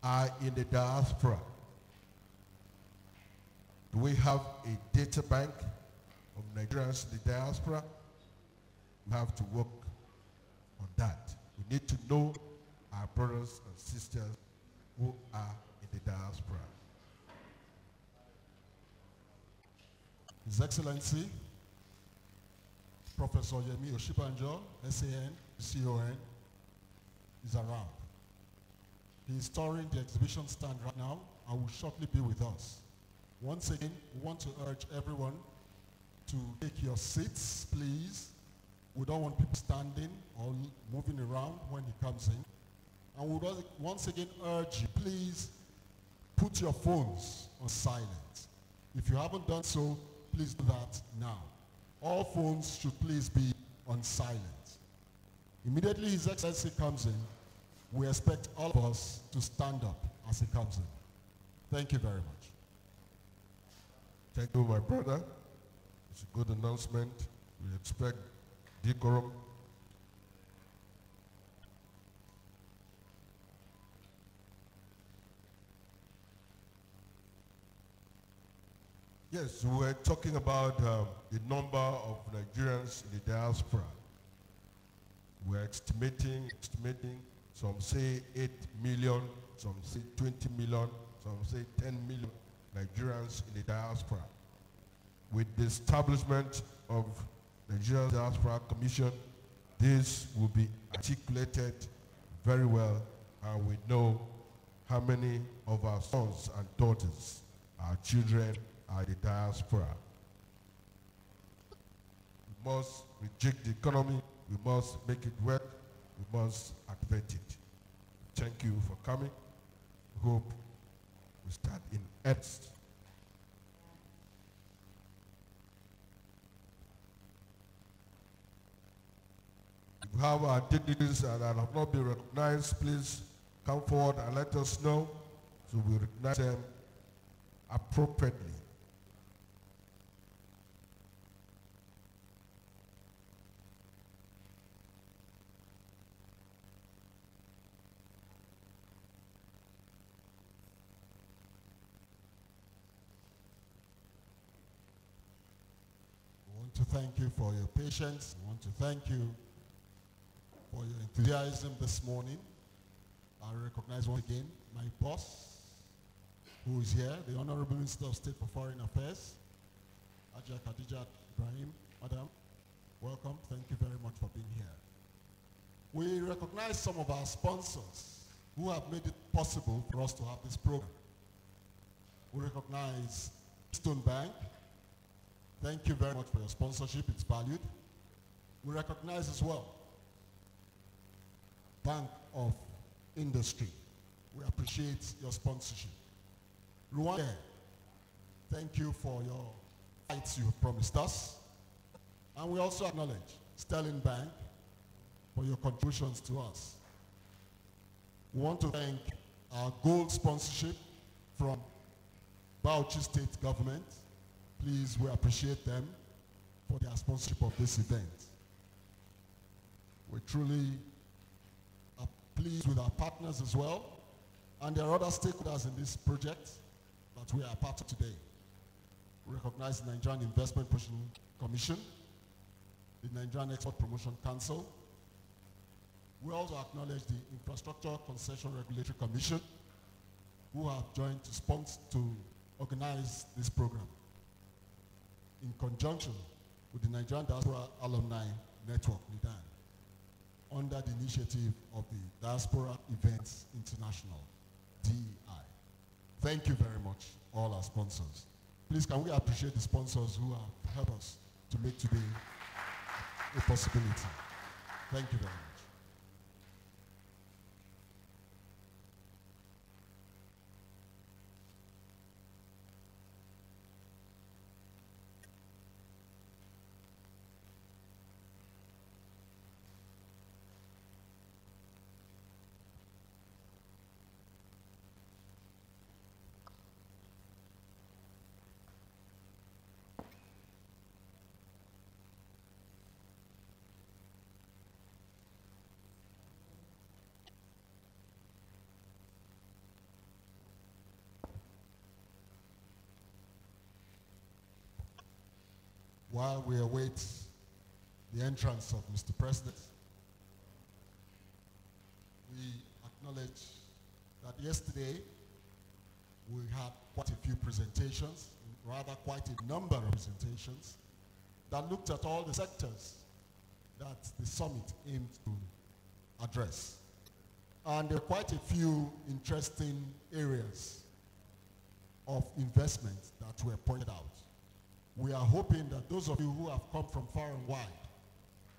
are in the diaspora. Do we have a data bank of Nigerians in the diaspora? We have to work on that. We need to know our brothers and sisters who are in the diaspora. His Excellency, Professor Yemi Oshibanjo, SAN, CON, is around. He is touring the exhibition stand right now and will shortly be with us. Once again, we want to urge everyone to take your seats, please. We don't want people standing or moving around when he comes in. And we would once again urge you, please put your phones on silent. If you haven't done so, please do that now. All phones should please be on silent. Immediately His Excellency comes in, we expect all of us to stand up as he comes in. Thank you very much. Thank you, my brother. It's a good announcement. We expect decorum. Yes, we were talking about the number of Nigerians in the diaspora. We're estimating, some say 8 million, some say 20 million, some say 10 million Nigerians in the diaspora. With the establishment of Nigeria Diaspora Commission, this will be articulated very well, and we know how many of our sons and daughters, our children, are the diaspora. We must reject the economy, we must make it work, we must activate it. Thank you for coming. Hope we start in earnest. If you have our dignitaries that have not been recognized, please come forward and let us know so we recognize them appropriately. We want to thank you for your patience. We want to thank you for your enthusiasm this morning. I recognize once again my boss, who is here, the Honorable Minister of State for Foreign Affairs, Ajia Khadija Ibrahim. Madam, welcome. Thank you very much for being here. We recognize some of our sponsors who have made it possible for us to have this program. We recognize Stone Bank. Thank you very much for your sponsorship. It's valued. We recognize as well Bank of Industry. We appreciate your sponsorship. Rwanda, thank you for your fights you have promised us. And we also acknowledge Sterling Bank for your contributions to us. We want to thank our gold sponsorship from Bauchi State Government. Please, we appreciate them for their sponsorship of this event. We truly are pleased with our partners as well, and there are other stakeholders in this project that we are part of today. We recognize the Nigerian Investment Promotion Commission, the Nigerian Export Promotion Council. We also acknowledge the Infrastructure Concession Regulatory Commission, who have joined to sponsor, to organize this program in conjunction with the Nigerian Diaspora Alumni Network, NIDAN, under the initiative of the Diaspora Events International, DEI. Thank you very much, all our sponsors. Please, can we appreciate the sponsors who have helped us to make today a possibility. Thank you very much. while we await the entrance of Mr. President, we acknowledge that yesterday we had quite a few presentations, rather quite a number of presentations, that looked at all the sectors that the summit aimed to address. And there are quite a few interesting areas of investment that were pointed out. We are hoping that those of you who have come from far and wide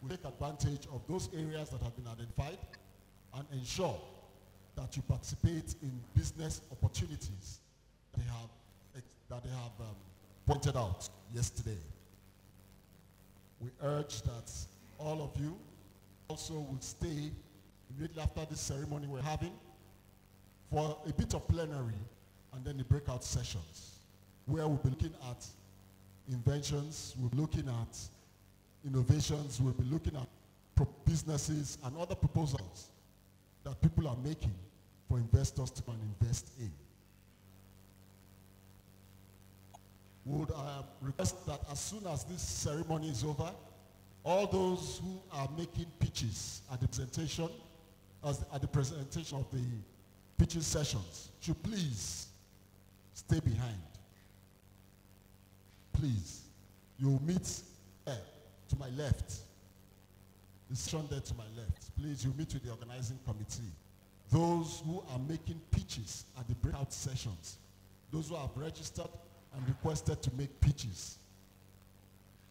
will take advantage of those areas that have been identified and ensure that you participate in business opportunities that they have pointed out yesterday. We urge that all of you also will stay immediately after this ceremony we're having for a bit of plenary and then the breakout sessions where we'll be looking at inventions, we'll be looking at innovations, we'll be looking at businesses and other proposals that people are making for investors to come and invest in. Would request that as soon as this ceremony is over, all those who are making pitches at the presentation, at the presentation of the pitching sessions, should please stay behind. Please, you'll meet there to my left. The section there to my left. Please, you'll meet with the organizing committee. Those who are making pitches at the breakout sessions, those who have registered and requested to make pitches,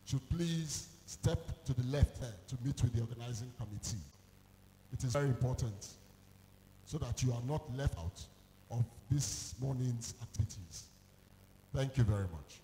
should please step to the left there to meet with the organizing committee. It is very important so that you are not left out of this morning's activities. Thank you very much.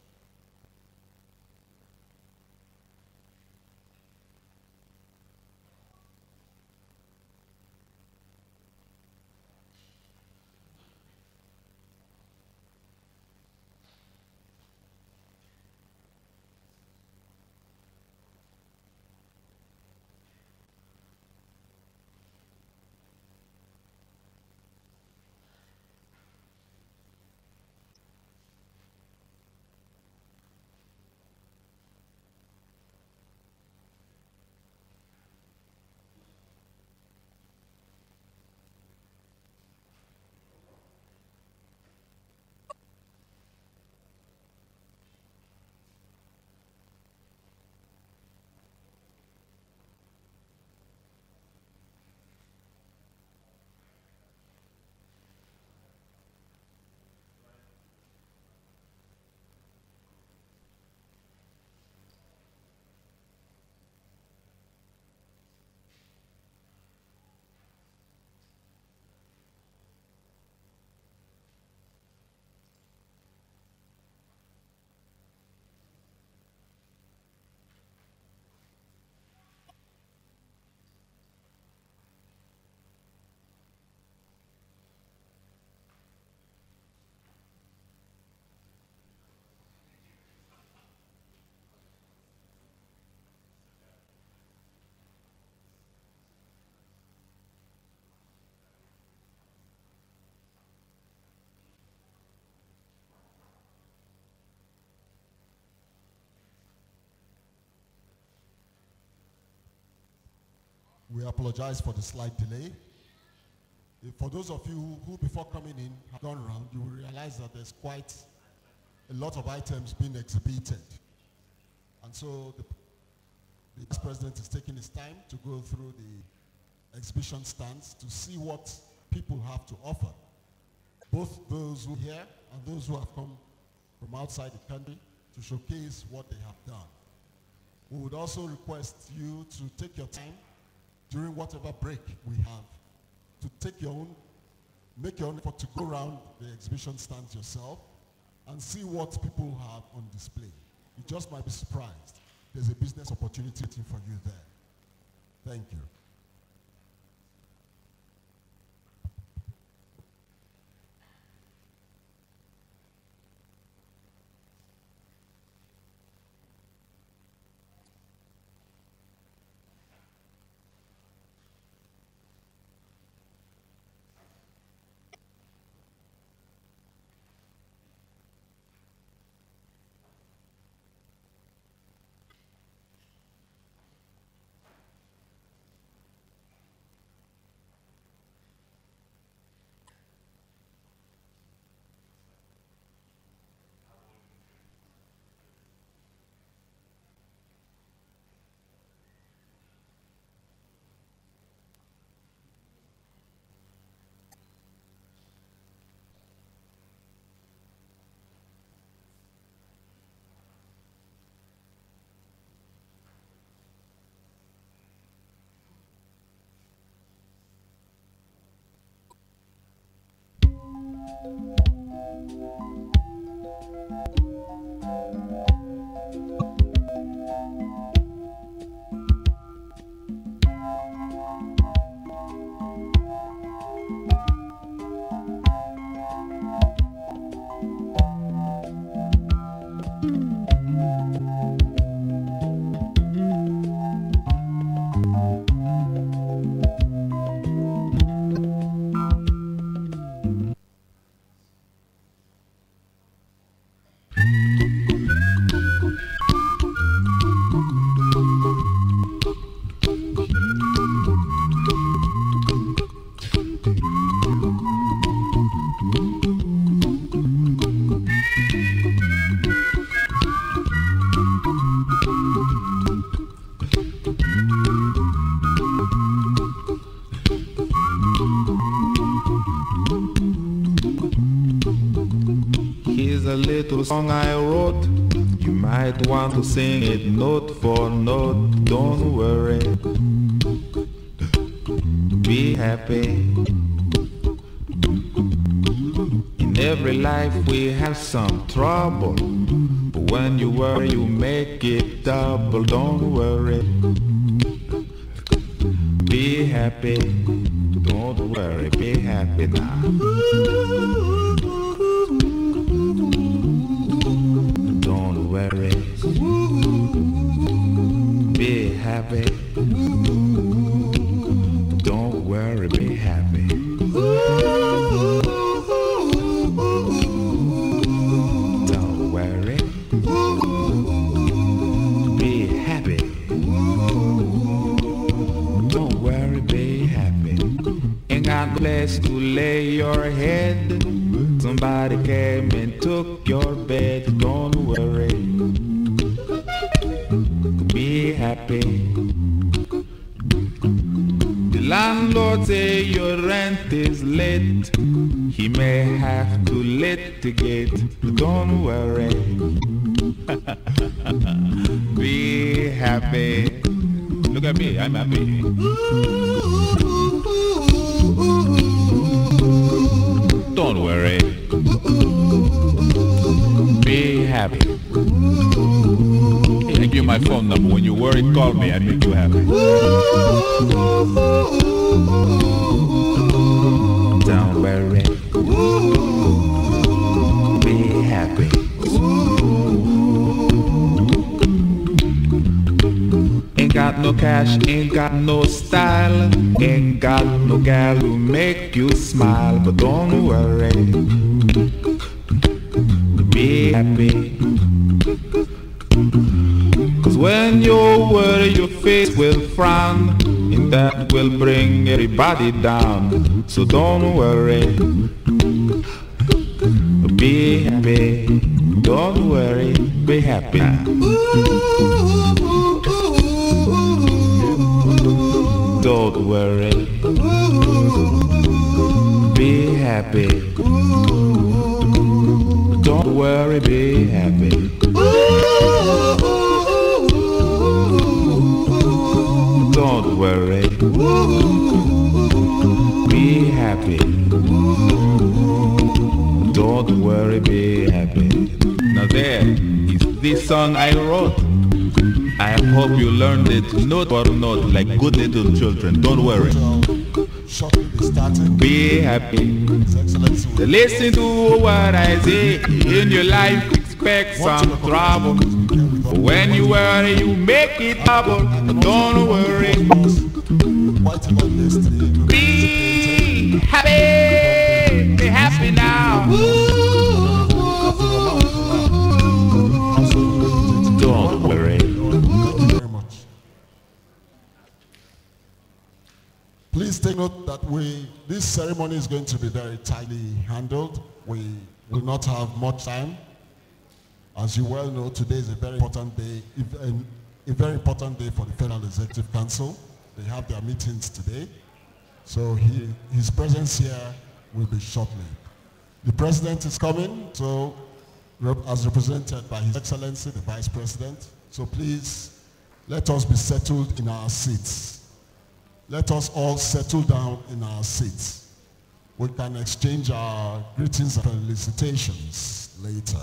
We apologize for the slight delay. For those of you who before coming in have gone around, you will realize that there's quite a lot of items being exhibited. And so the Vice President is taking his time to go through the exhibition stands to see what people have to offer. Both those who are here and those who have come from outside the country to showcase what they have done. We would also request you to take your time during whatever break we have to make your own effort to go around the exhibition stands yourself and see what people have on display. You just might be surprised. There's a business opportunity waiting for you there. Thank you. Here's a little song I wrote. You might want to sing it note for note. Don't worry, be happy. In every life we have some trouble, but when you worry you make it double. Don't worry, be happy. Don't worry, be happy now. Don't worry, be happy. Don't worry, be happy. Don't worry, be happy. Don't worry, be happy. Ain't got no place to lay your head. Somebody came and took your bed. Don't worry, be happy. The landlord say your rent is late. He may have to litigate. Don't worry, be happy. Look at me, I'm happy. Don't worry, be happy. I give you my phone number. When you worry, call me. I make you happy. Don't worry, be happy. Ain't got no cash, ain't got no style, ain't got no gal who make you smile. But don't worry, be happy. Cause when you worry your face will frown, and that will bring everybody down. So don't worry, be happy. Don't worry, be happy. Don't worry, be happy. Don't worry, be happy. Don't worry, be happy. Don't worry, be happy. Now there is this song I wrote. I hope you learned it note for note like good little children. Don't worry, be happy. Listen to what I say. In your life expect some trouble. When you worry you make it double. Don't worry, be happy. Be happy now. Don't worry. Please take note that this ceremony is going to be very tightly handled. We will not have much time. As you well know, today is a very important day, a very important day for the Federal Executive Council. They have their meetings today. So his presence here will be shortly. The President is coming, so as represented by His Excellency, the Vice President. So please, let us be settled in our seats. Let us all settle down in our seats. We can exchange our greetings and felicitations later.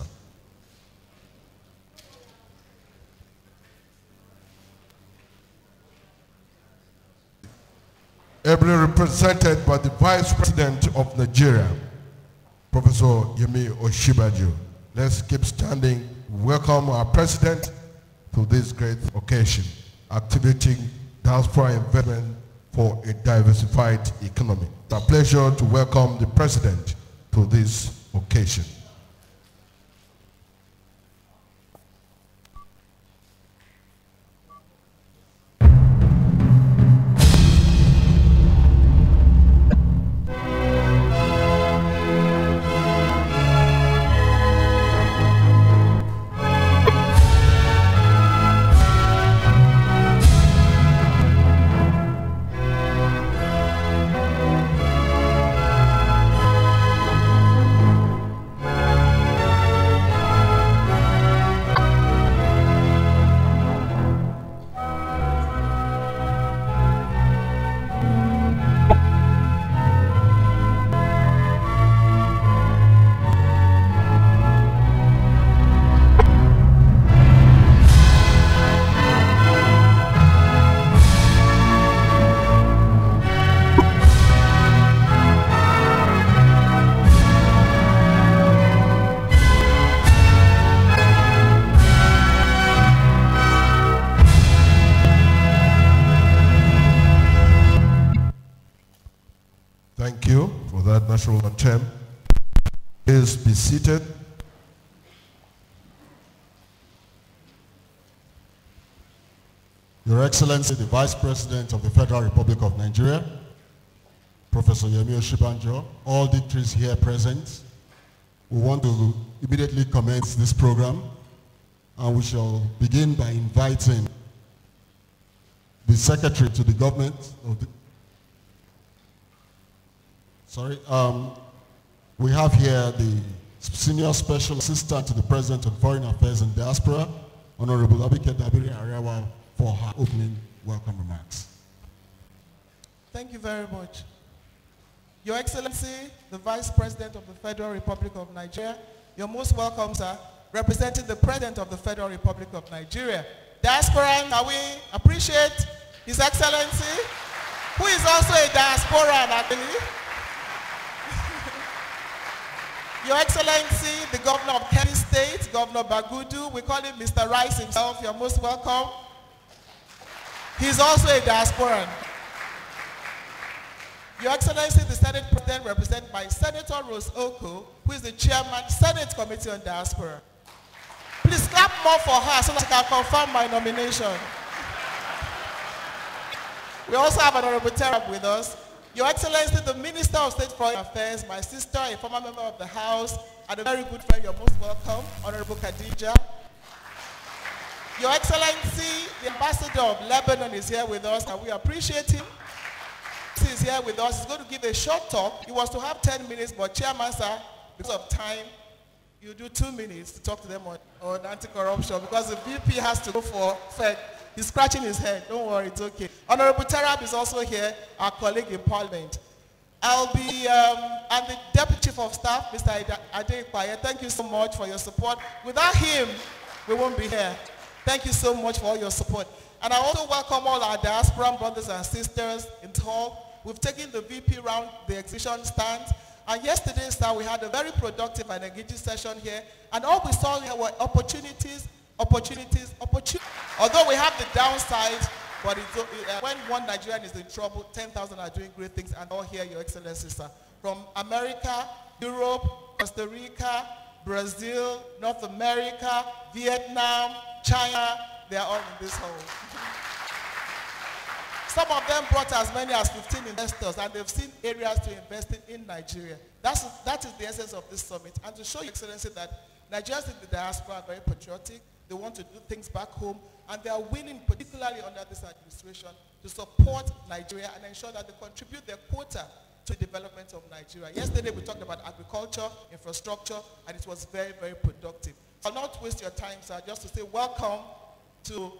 Ably represented by the Vice President of Nigeria, Professor Yemi Osinbajo. Let's keep standing. Welcome our President to this great occasion, activating diaspora investment for a diversified economy. It's a pleasure to welcome the President to this occasion. Thank you for that national anthem. Please be seated. Your Excellency, the Vice President of the Federal Republic of Nigeria, Professor Yemi Osinbajo, all dignitaries here present, we want to immediately commence this program, and we shall begin by inviting the Secretary to the government of the we have here the Senior Special Assistant to the President on Foreign Affairs and Diaspora, Honorable Abike Dabiri Arewa, for her opening welcome remarks. Thank you very much. Your Excellency, the Vice President of the Federal Republic of Nigeria, you're most welcome, sir, representing the President of the Federal Republic of Nigeria. Diaspora, can we appreciate His Excellency, who is also a diasporan, actually. Your Excellency, the Governor of Kebbi State, Governor Bagudu, we call him Mr. Rice himself, you're most welcome. He's also a diasporan. Your Excellency, the Senate President, represented by Senator Rose Oko, who is the Chairman, Senate Committee on Diaspora. Please clap more for her so that I can confirm my nomination. We also have Honorable Terab with us. Your Excellency, the Minister of State Foreign Affairs, my sister, a former member of the House, and a very good friend, you're most welcome, Honorable Khadija. Your Excellency, the Ambassador of Lebanon is here with us, and we appreciate him. He is here with us. He's going to give a short talk. He was to have 10 minutes, but Chairman, sir, because of time, you do 2 minutes to talk to them on anti-corruption, because the VP has to go for Fed. He's scratching his head. Don't worry, it's okay. Honorable Terab is also here, our colleague in Parliament. I'll be, and the Deputy Chief of Staff, Mr. Ade. Thank you so much for your support. Without him, we won't be here. Thank you so much for all your support. And I also welcome all our diaspora brothers and sisters in talk. We've taken the VP around the exhibition stands. And yesterday, sir, we had a very productive and engaging session here. And all we saw here were opportunities. Although we have the downside, but when one Nigerian is in trouble, 10,000 are doing great things, and all here, Your Excellency, sir. From America, Europe, Costa Rica, Brazil, North America, Vietnam, China, they are all in this hole. Some of them brought as many as 15 investors, and they've seen areas to invest in Nigeria. That is the essence of this summit. And to show Your Excellency that Nigerians in the diaspora are very patriotic. They want to do things back home, and they are willing, particularly under this administration, to support Nigeria and ensure that they contribute their quota to the development of Nigeria. Yesterday we talked about agriculture, infrastructure, and it was very, very productive. I'll not waste your time, sir, just to say welcome to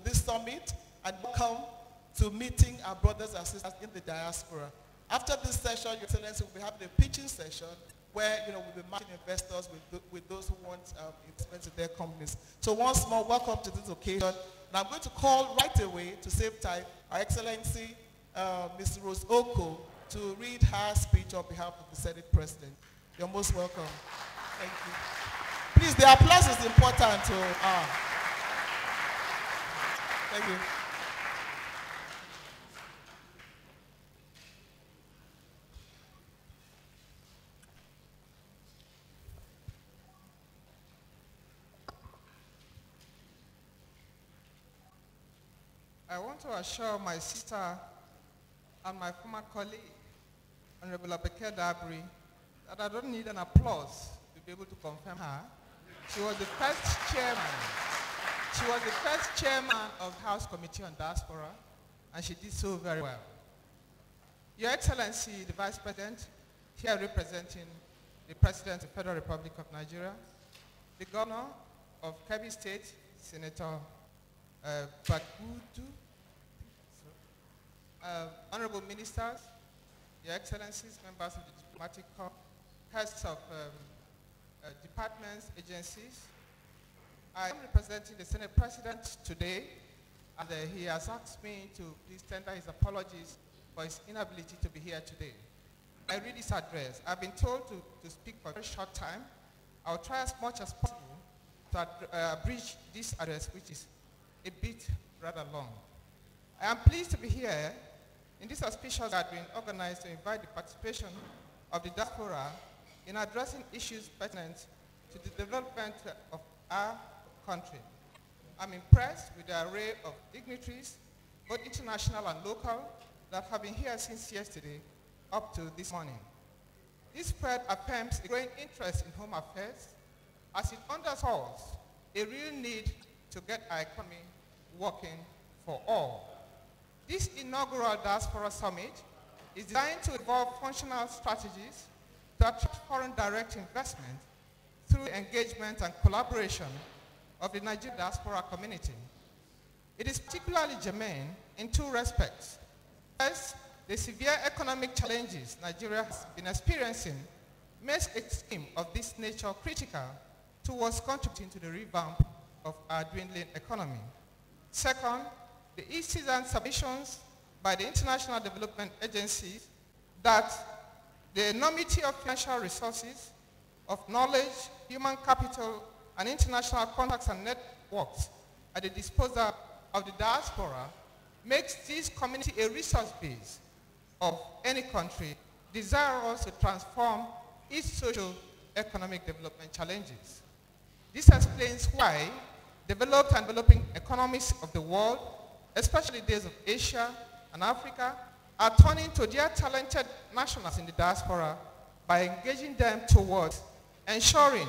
this summit, and welcome to meeting our brothers and sisters in the diaspora. After this session, Your Excellency will be having a pitching session where we'll be matching investors with those who want investments in their companies. So once more, welcome to this occasion. And I'm going to call right away, to save time, Our Excellency Ms. Rose Oko to read her speech on behalf of the Senate President. You're most welcome. Thank you. Please, the applause is important. Thank you. I want to assure my sister and my former colleague, Honorable Abeke Dabri, that I don't need an applause to be able to confirm her. She was the first chairman. She was the first chairman of House Committee on Diaspora, and she did so very well. Your Excellency, the Vice President, here representing the President of the Federal Republic of Nigeria, the Governor of Kebbi State, Senator Bagudu, Honorable Ministers, Your Excellencies, members of the Diplomatic Corps, heads of departments, agencies. I am representing the Senate President today, and he has asked me to please tender his apologies for his inability to be here today. I read his address. I've been told to speak for a very short time. I'll try as much as possible to abridge this address, which is a bit rather long. I am pleased to be here in this auspicious gathering organized to invite the participation of the diaspora in addressing issues pertinent to the development of our country. I'm impressed with the array of dignitaries, both international and local, that have been here since yesterday up to this morning. This spread affirms a growing interest in home affairs as it underscores a real need to get our economy working for all. This inaugural Diaspora Summit is designed to evolve functional strategies to attract foreign direct investment through the engagement and collaboration of the Nigerian diaspora community. It is particularly germane in two respects. First, the severe economic challenges Nigeria has been experiencing makes a scheme of this nature critical towards contributing to the revamp of our dwindling economy. Second, the e-citizen submissions by the international development agencies that the enormity of financial resources, of knowledge, human capital, and international contacts and networks at the disposal of the diaspora makes this community a resource base of any country desirous to transform its social economic development challenges. This explains why developed and developing economies of the world, especially those of Asia and Africa, are turning to their talented nationals in the diaspora by engaging them towards ensuring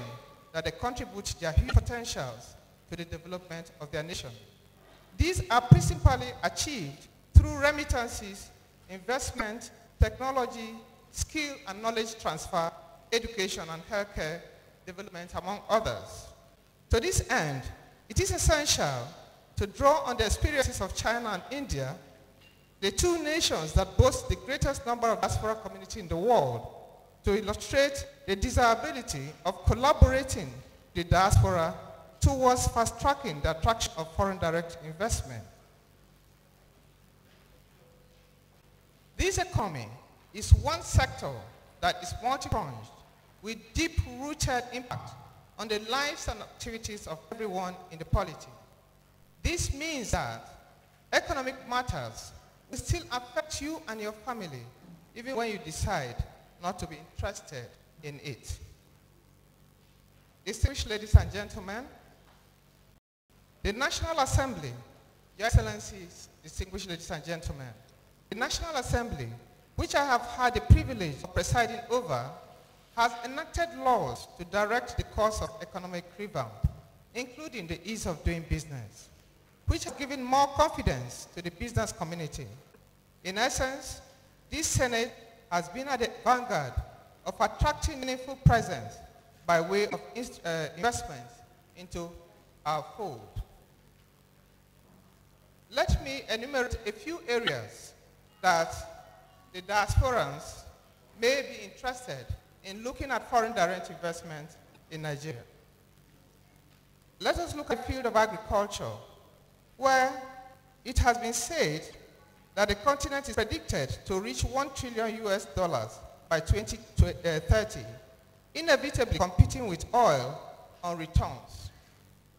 that they contribute their huge potentials to the development of their nation. These are principally achieved through remittances, investment, technology, skill and knowledge transfer, education and healthcare development, among others. To this end, it is essential to draw on the experiences of China and India, the two nations that boast the greatest number of diaspora community in the world, to illustrate the desirability of collaborating the diaspora towards fast-tracking the attraction of foreign direct investment. This economy is one sector that is multi-pronged with deep-rooted impact on the lives and activities of everyone in the polity. This means that economic matters will still affect you and your family, even when you decide not to be interested in it. Distinguished ladies and gentlemen, the National Assembly, Your Excellencies, distinguished ladies and gentlemen, the National Assembly, which I have had the privilege of presiding over, has enacted laws to direct the course of economic revamp, including the ease of doing business, which has given more confidence to the business community. In essence, this Senate has been at the vanguard of attracting meaningful presence by way of investment into our fold. Let me enumerate a few areas that the diasporans may be interested in looking at foreign direct investment in Nigeria. Let us look at the field of agriculture, where it has been said that the continent is predicted to reach $1 trillion by 2030, inevitably competing with oil on returns.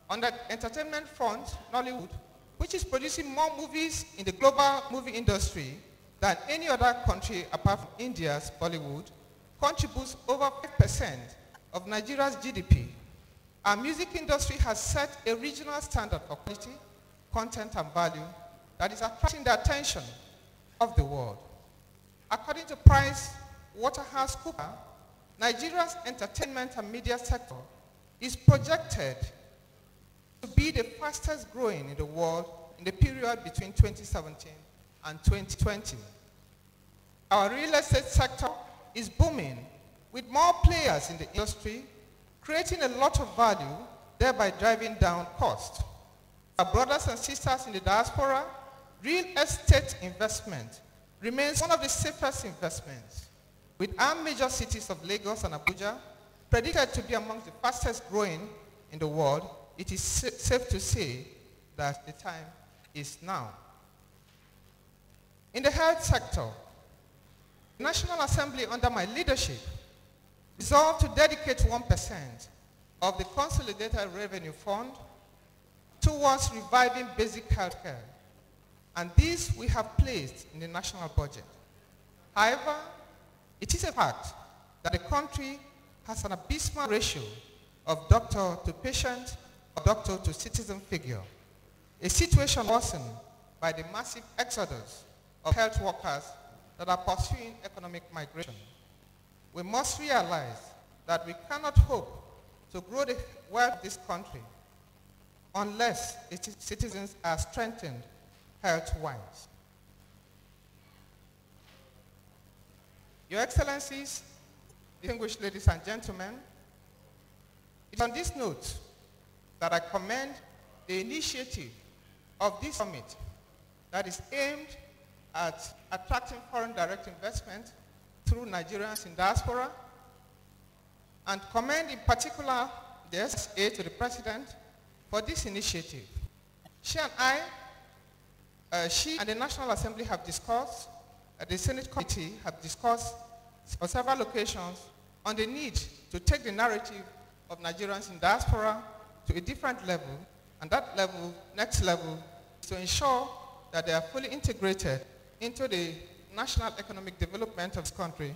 On the entertainment front, Nollywood, which is producing more movies in the global movie industry than any other country apart from India's Bollywood, contributes over 5% of Nigeria's GDP. Our music industry has set a regional standard for quality, content, and value that is attracting the attention of the world. According to PricewaterhouseCoopers, Nigeria's entertainment and media sector is projected to be the fastest growing in the world in the period between 2017 and 2020. Our real estate sector is booming, with more players in the industry creating a lot of value, thereby driving down cost. Our brothers and sisters in the diaspora, real estate investment remains one of the safest investments, with our major cities of Lagos and Abuja predicted to be among the fastest growing in the world. It is safe to say that the time is now. In the health sector, the National Assembly under my leadership resolved to dedicate 1% of the Consolidated Revenue Fund towards reviving basic health care, and this we have placed in the national budget. However, it is a fact that the country has an abysmal ratio of doctor to patient or doctor to citizen figure, a situation worsened by the massive exodus of health workers that are pursuing economic migration. We must realize that we cannot hope to grow the wealth of this country unless its citizens are strengthened health-wise. Your Excellencies, distinguished ladies and gentlemen, it is on this note that I commend the initiative of this summit that is aimed at attracting foreign direct investment through Nigerians in diaspora, and commend in particular the SSA to the President for this initiative. She and the National Assembly have discussed, the Senate Committee have discussed on several occasions on the need to take the narrative of Nigerians in diaspora to a different level, and that level, next level, is to ensure that they are fully integrated into the national economic development of this country,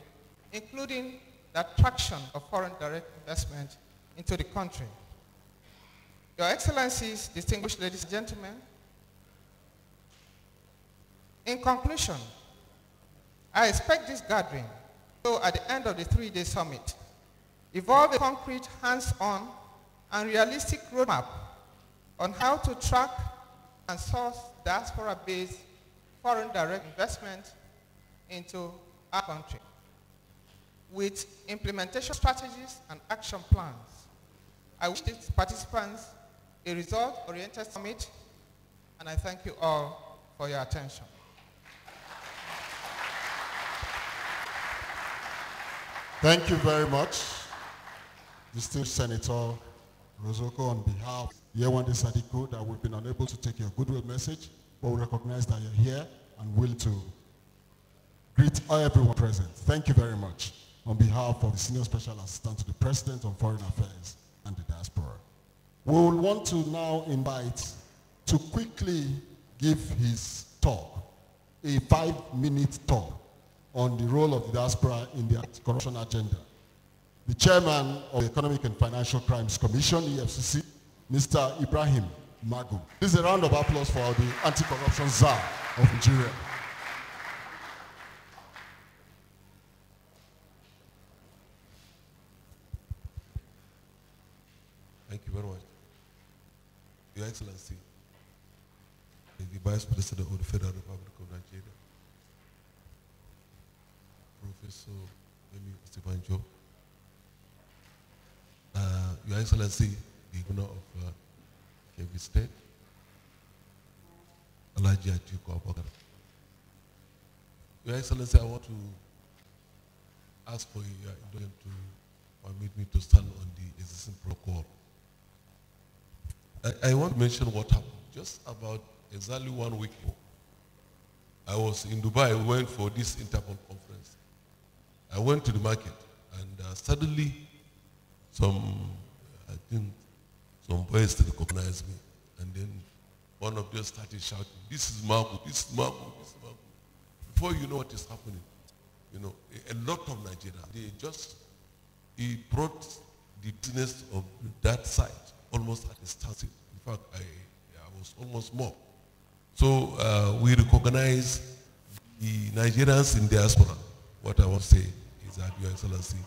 including the attraction of foreign direct investment into the country. Your Excellencies, distinguished ladies and gentlemen, in conclusion, I expect this gathering to, at the end of the 3-day summit, evolve a concrete, hands-on, and realistic roadmap on how to track and source diaspora-based foreign direct investment into our country, with implementation strategies and action plans. I wish these participants a result-oriented summit, and I thank you all for your attention. Thank you very much, distinguished Senator Rozoko, on behalf of Yewande Sadiko, that we've been unable to take your goodwill message, but we recognize that you're here and will to greet everyone present. Thank you very much on behalf of the Senior Special Assistant to the President on Foreign Affairs and the Diaspora. We will want to now invite to quickly give his talk, a 5-minute talk on the role of the diaspora in the corruption agenda. The chairman of the Economic and Financial Crimes Commission, EFCC, Mr. Ibrahim Magu. This is a round of applause for the anti-corruption czar of Nigeria. Thank you very much. Your Excellency, the Vice President of the Federal Republic of Nigeria, Professor Emi Estebanjo, Your Excellency, the Governor of Kebbi State, Alhaji Atiku Abubakar, Your Excellency, I want to ask for your indulgence to permit me to stand on the existing protocol. I want to mention what happened. Just about exactly 1 week ago, I was in Dubai. I went for this Interpol conference. I went to the market, and suddenly I think some boys recognized me, and then one of them started shouting, "This is Magu, this is Magu, this is Magu." Before you know what is happening, you know, a lot of Nigerians, he brought the business of that site almost at a standstill. In fact, I was almost more. So we recognize the Nigerians in diaspora. What I want to say is that, Your Excellency,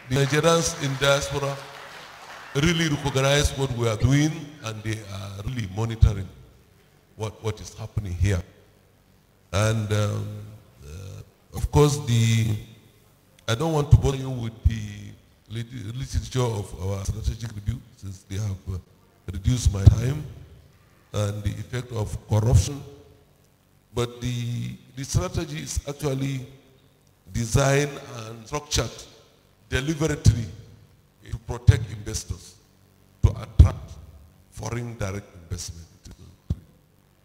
the Nigerians in diaspora really recognize what we are doing, and they are really monitoring what is happening here. And of course, I don't want to bother you with the literature of our strategic review, since they have reduced my time, and the effect of corruption. But the strategy is actually designed and structured deliberately to protect investors, to attract foreign direct investment.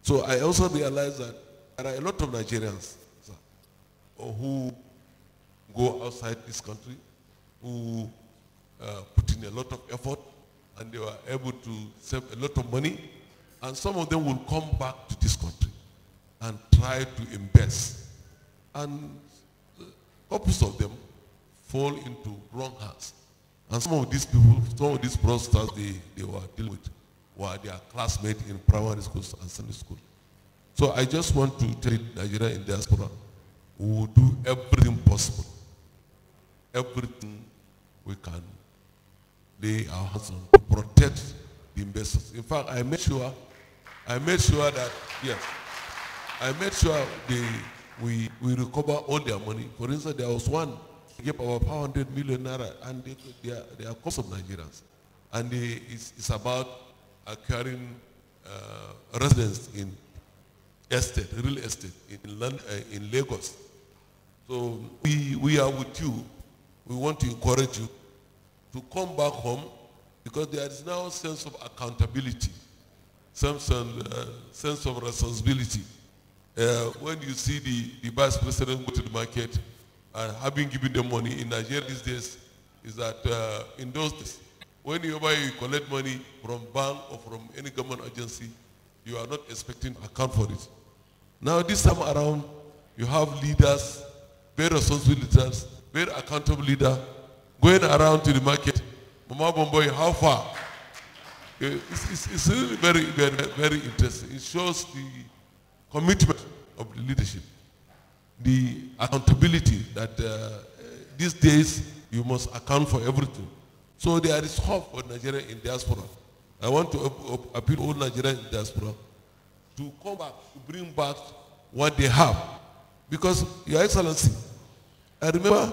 So I also realize that there are a lot of Nigerians who go outside this country, who put in a lot of effort, and they were able to save a lot of money, and some of them will come back to this country and try to invest. And couples of them fall into wrong hands. And some of these people, some of these fraudsters they were dealing with were their classmates in primary schools and Sunday school. So I just want to tell Nigeria in diaspora, we will do everything possible, everything we can lay our hands on to protect the investors. In fact, I made sure that, yes, I made sure we recover all their money. For instance, there was one gave about 500 million naira, and they are cost of Nigerians. And it's about acquiring residence in real estate in Lagos. So we are with you. We want to encourage you to come back home, because there is now a sense of accountability, sense of responsibility. When you see the vice president go to the market and having given them money in Nigeria these days, is that in those days, whenever you collect money from bank or from any government agency, you are not expecting to account for it. Now this time around, you have leaders, very responsible leaders, very accountable leader, going around to the market. Mama Bomboy, how far? It's really very, very, very interesting. It shows the commitment of the leadership, the accountability that these days you must account for everything. So there is hope for Nigeria in diaspora. I want to appeal to all Nigerians in diaspora to come back, to bring back what they have. Because, Your Excellency, I remember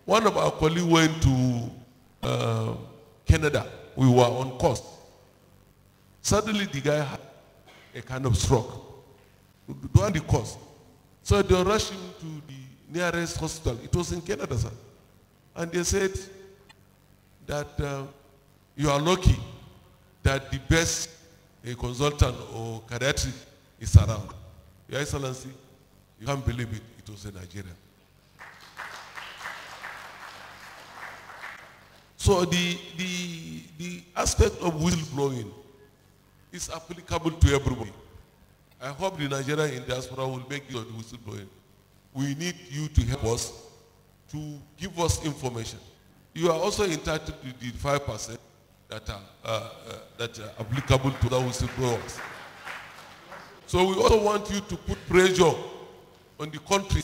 one of our colleagues went to Canada. We were on course. Suddenly the guy had a kind of stroke during the course. So they rushed him to the nearest hospital. It was in Canada, sir. And they said that you are lucky that the best consultant or cardiac is around. Your Excellency, you can't believe it, it was in Nigeria. So the aspect of whistleblowing is applicable to everybody. I hope the Nigerian in diaspora will make use of the whistleblowing. We need you to help us, to give us information. You are also entitled to the 5% that are applicable to the whistleblowers. So we also want you to put pressure on the country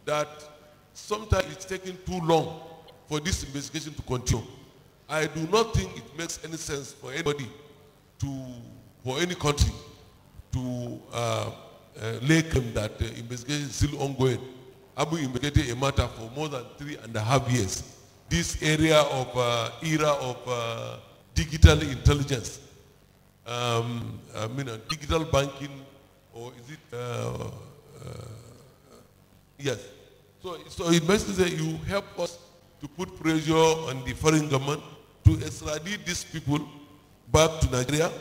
that sometimes it's taking too long for this investigation to continue. I do not think it makes any sense for anybody for any country to lay claim that the investigation is still ongoing. I've been investigating a matter for more than 3.5 years. This area of era of digital intelligence, digital banking, or is it Yes. So it basically say you help us to put pressure on the foreign government to extradite these people back to Nigeria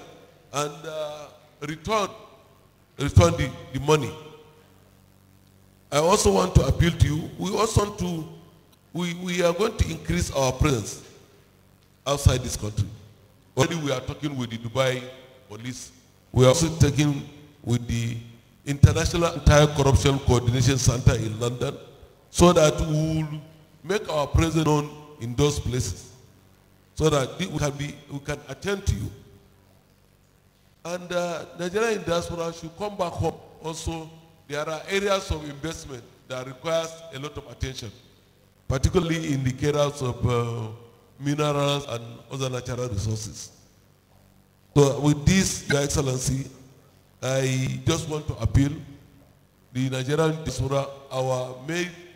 and return the money. I also want to appeal to you. We also want to, we are going to increase our presence outside this country. Already we are talking with the Dubai police. We are also talking with the International Anti-Corruption Coordination Center in London so that we will make our presence known in those places so that we can attend to you. And Nigeria in diaspora should come back home. Also, there are areas of investment that requires a lot of attention, particularly in the areas of minerals and other natural resources. So with this, Your Excellency, I just want to appeal the Nigerian diaspora. Our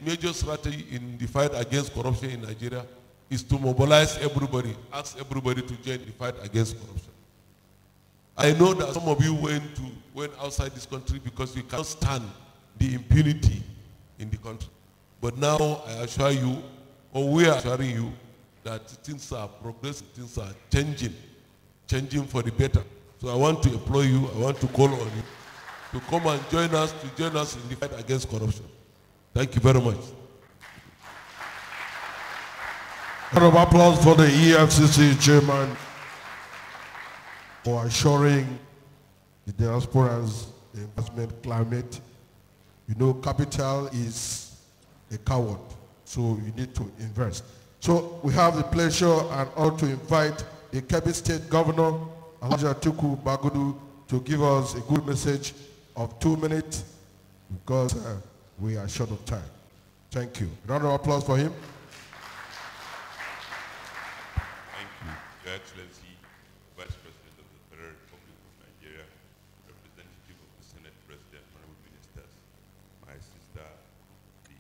major strategy in the fight against corruption in Nigeria is to mobilize everybody, ask everybody to join the fight against corruption. I know that some of you went outside this country because you can't stand the impunity in the country. But now I assure you, or we are assuring you, that things are progressing, things are changing for the better. So I want to implore you, I want to call on you to come and join us in the fight against corruption. Thank you very much. Round of applause for the EFCC chairman for assuring the diaspora's investment climate. You know, capital is a coward, so you need to invest. So we have the pleasure and honor to invite the Kebbi State Governor, Alhaji Atiku Bagudu, to give us a good message of 2 minutes because we are short of time. Thank you. Round of applause for him. Thank you, Your Excellency, Vice President of the Federal Republic of Nigeria, Representative of the Senate President, Honorable Ministers, my sister, the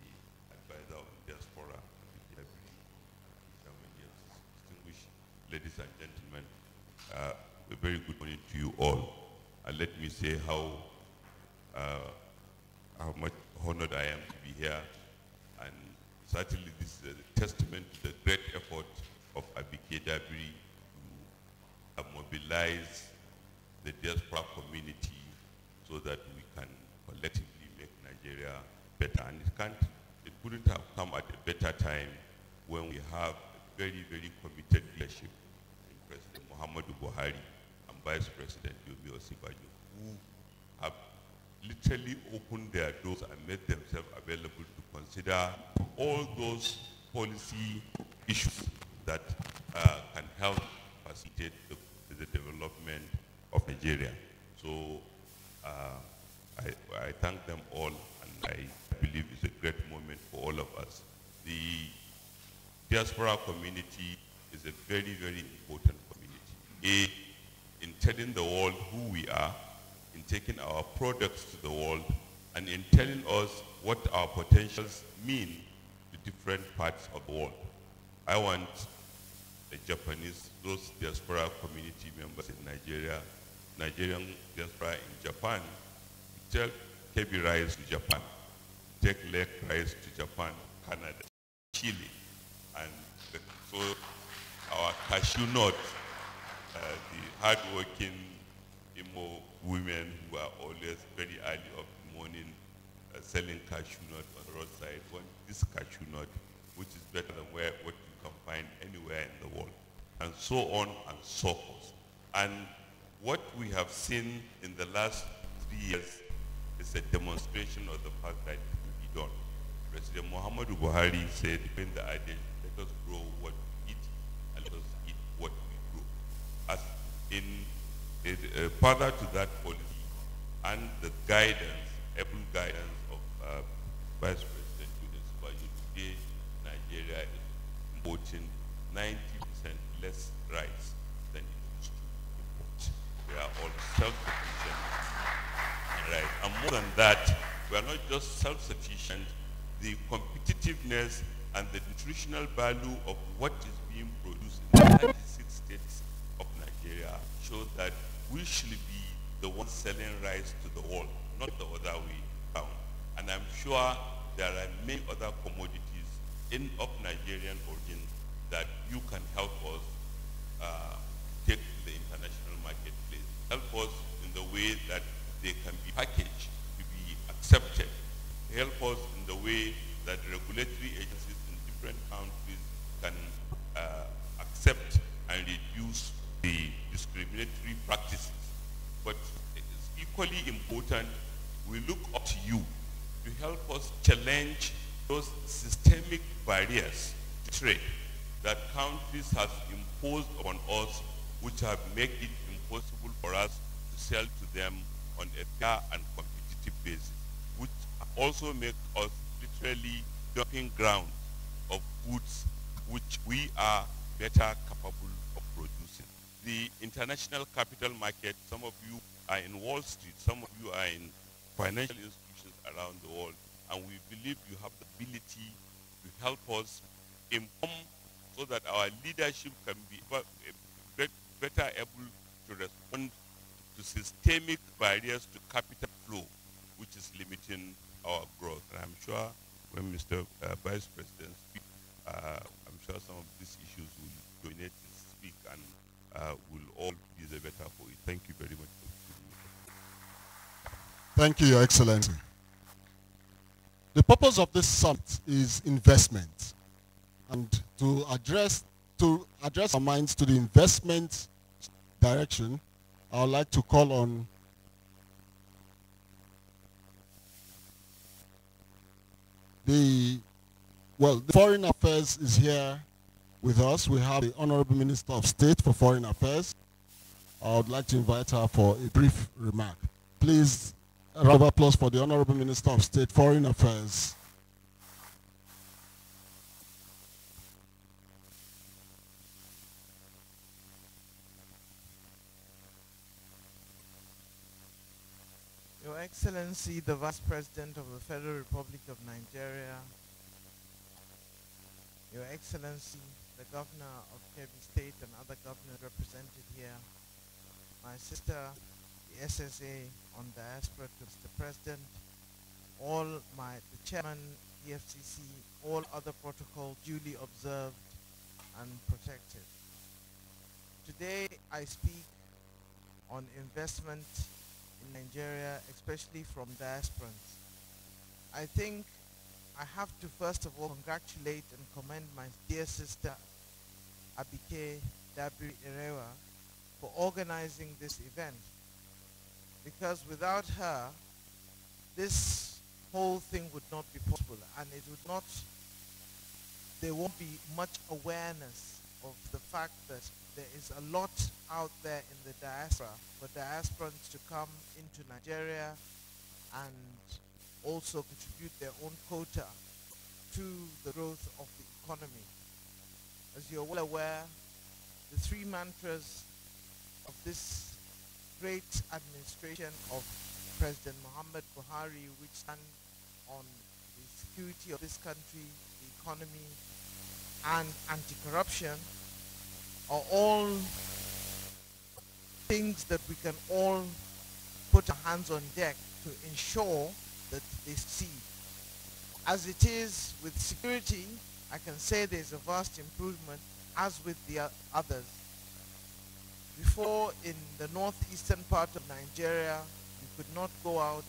advisor of Diaspora, distinguished ladies and gentlemen, a very good morning to you all. And let me say how much honored I am to be here. And certainly this is a testament to the great effort of Abike Dabiri to mobilize the diaspora community so that we can collectively make Nigeria better. And it couldn't have come at a better time when we have a very, very committed leadership in President Muhammadu Buhari and Vice President Yomi Osibajo, who have literally opened their doors and made themselves available to consider all those policy issues that can help facilitate the development of Nigeria. So I thank them all, and I believe it's a great moment for all of us. The diaspora community is a very, very important community. In telling the world who we are, in taking our products to the world, and in telling us what our potentials mean to different parts of the world. I want the Japanese, those diaspora community members in Nigeria, Nigerian diaspora in Japan, to take Kebbi rice to Japan, take Lake rice to Japan, Canada, Chile, and so our cashew nut, the hardworking Imo women who are always very early of the morning selling cashew nut on the roadside, want this cashew nut, which is better than what you can find anywhere in the world, and so on and so forth. And what we have seen in the last 3 years is a demonstration of the fact that it can be done. President Muhammadu Buhari said, in the idea, let us grow what we eat, and let us eat what we grow. As in further to that policy and the guidance, able guidance of Vice President Julius Bayo, today Nigeria is importing 90% less rice than it used to import. We are all self-sufficient in rice. And more than that, we are not just self-sufficient, the competitiveness and the nutritional value of what is being produced in the 96 states of Nigeria shows that we should be the ones selling rice to the world, not the other way around. And I'm sure there are many other commodities of Nigerian origin that you can help us take to the international marketplace. Help us in the way that they can be packaged to be accepted. Help us in the way that regulatory agencies in different countries can accept and reduce the discriminatory practices. But it is equally important we look up to you to help us challenge those systemic barriers to trade that countries have imposed on us, which have made it impossible for us to sell to them on a fair and competitive basis, which also make us literally dumping ground of goods which we are better capable of producing. The international capital market, some of you are in Wall Street, some of you are in financial institutions around the world, and we believe you have the ability to help us inform so that our leadership can be better able to respond to systemic barriers to capital flow, which is limiting our growth. And I'm sure when Mr. Vice President speaks, I'm sure some of these issues will donate to speak and will all be the better for it. Thank you very much. Thank you, Your Excellency. The purpose of this summit is investment, and to address our minds to the investment direction, I would like to call on the Foreign Affairs is here with us. We have the Honorable Minister of State for Foreign Affairs. I would like to invite her for a brief remark. Please, a round of applause for the Honorable Minister of State, Foreign Affairs. Your Excellency, the Vice President of the Federal Republic of Nigeria, Your Excellency, the Governor of Kebbi State and other governors represented here, my sister, the SSA on Diaspora to Mr. President, the Chairman, EFCC, all other protocols duly observed and protected. Today I speak on investment in Nigeria, especially from diasporans. I think I have to first of all congratulate and commend my dear sister Abike Dabiri Erewa for organizing this event, because without her this whole thing would not be possible, and there won't be much awareness of the fact that there is a lot out there in the diaspora for diasporans to come into Nigeria and also contribute their own quota to the growth of the economy. As you're well aware, the three mantras of this great administration of President Muhammad Buhari, which stand on the security of this country, the economy, and anti-corruption, are all things that we can all put our hands on deck to ensure that they succeed. As it is with security, I can say there's a vast improvement, as with the others. Before, in the northeastern part of Nigeria, you could not go out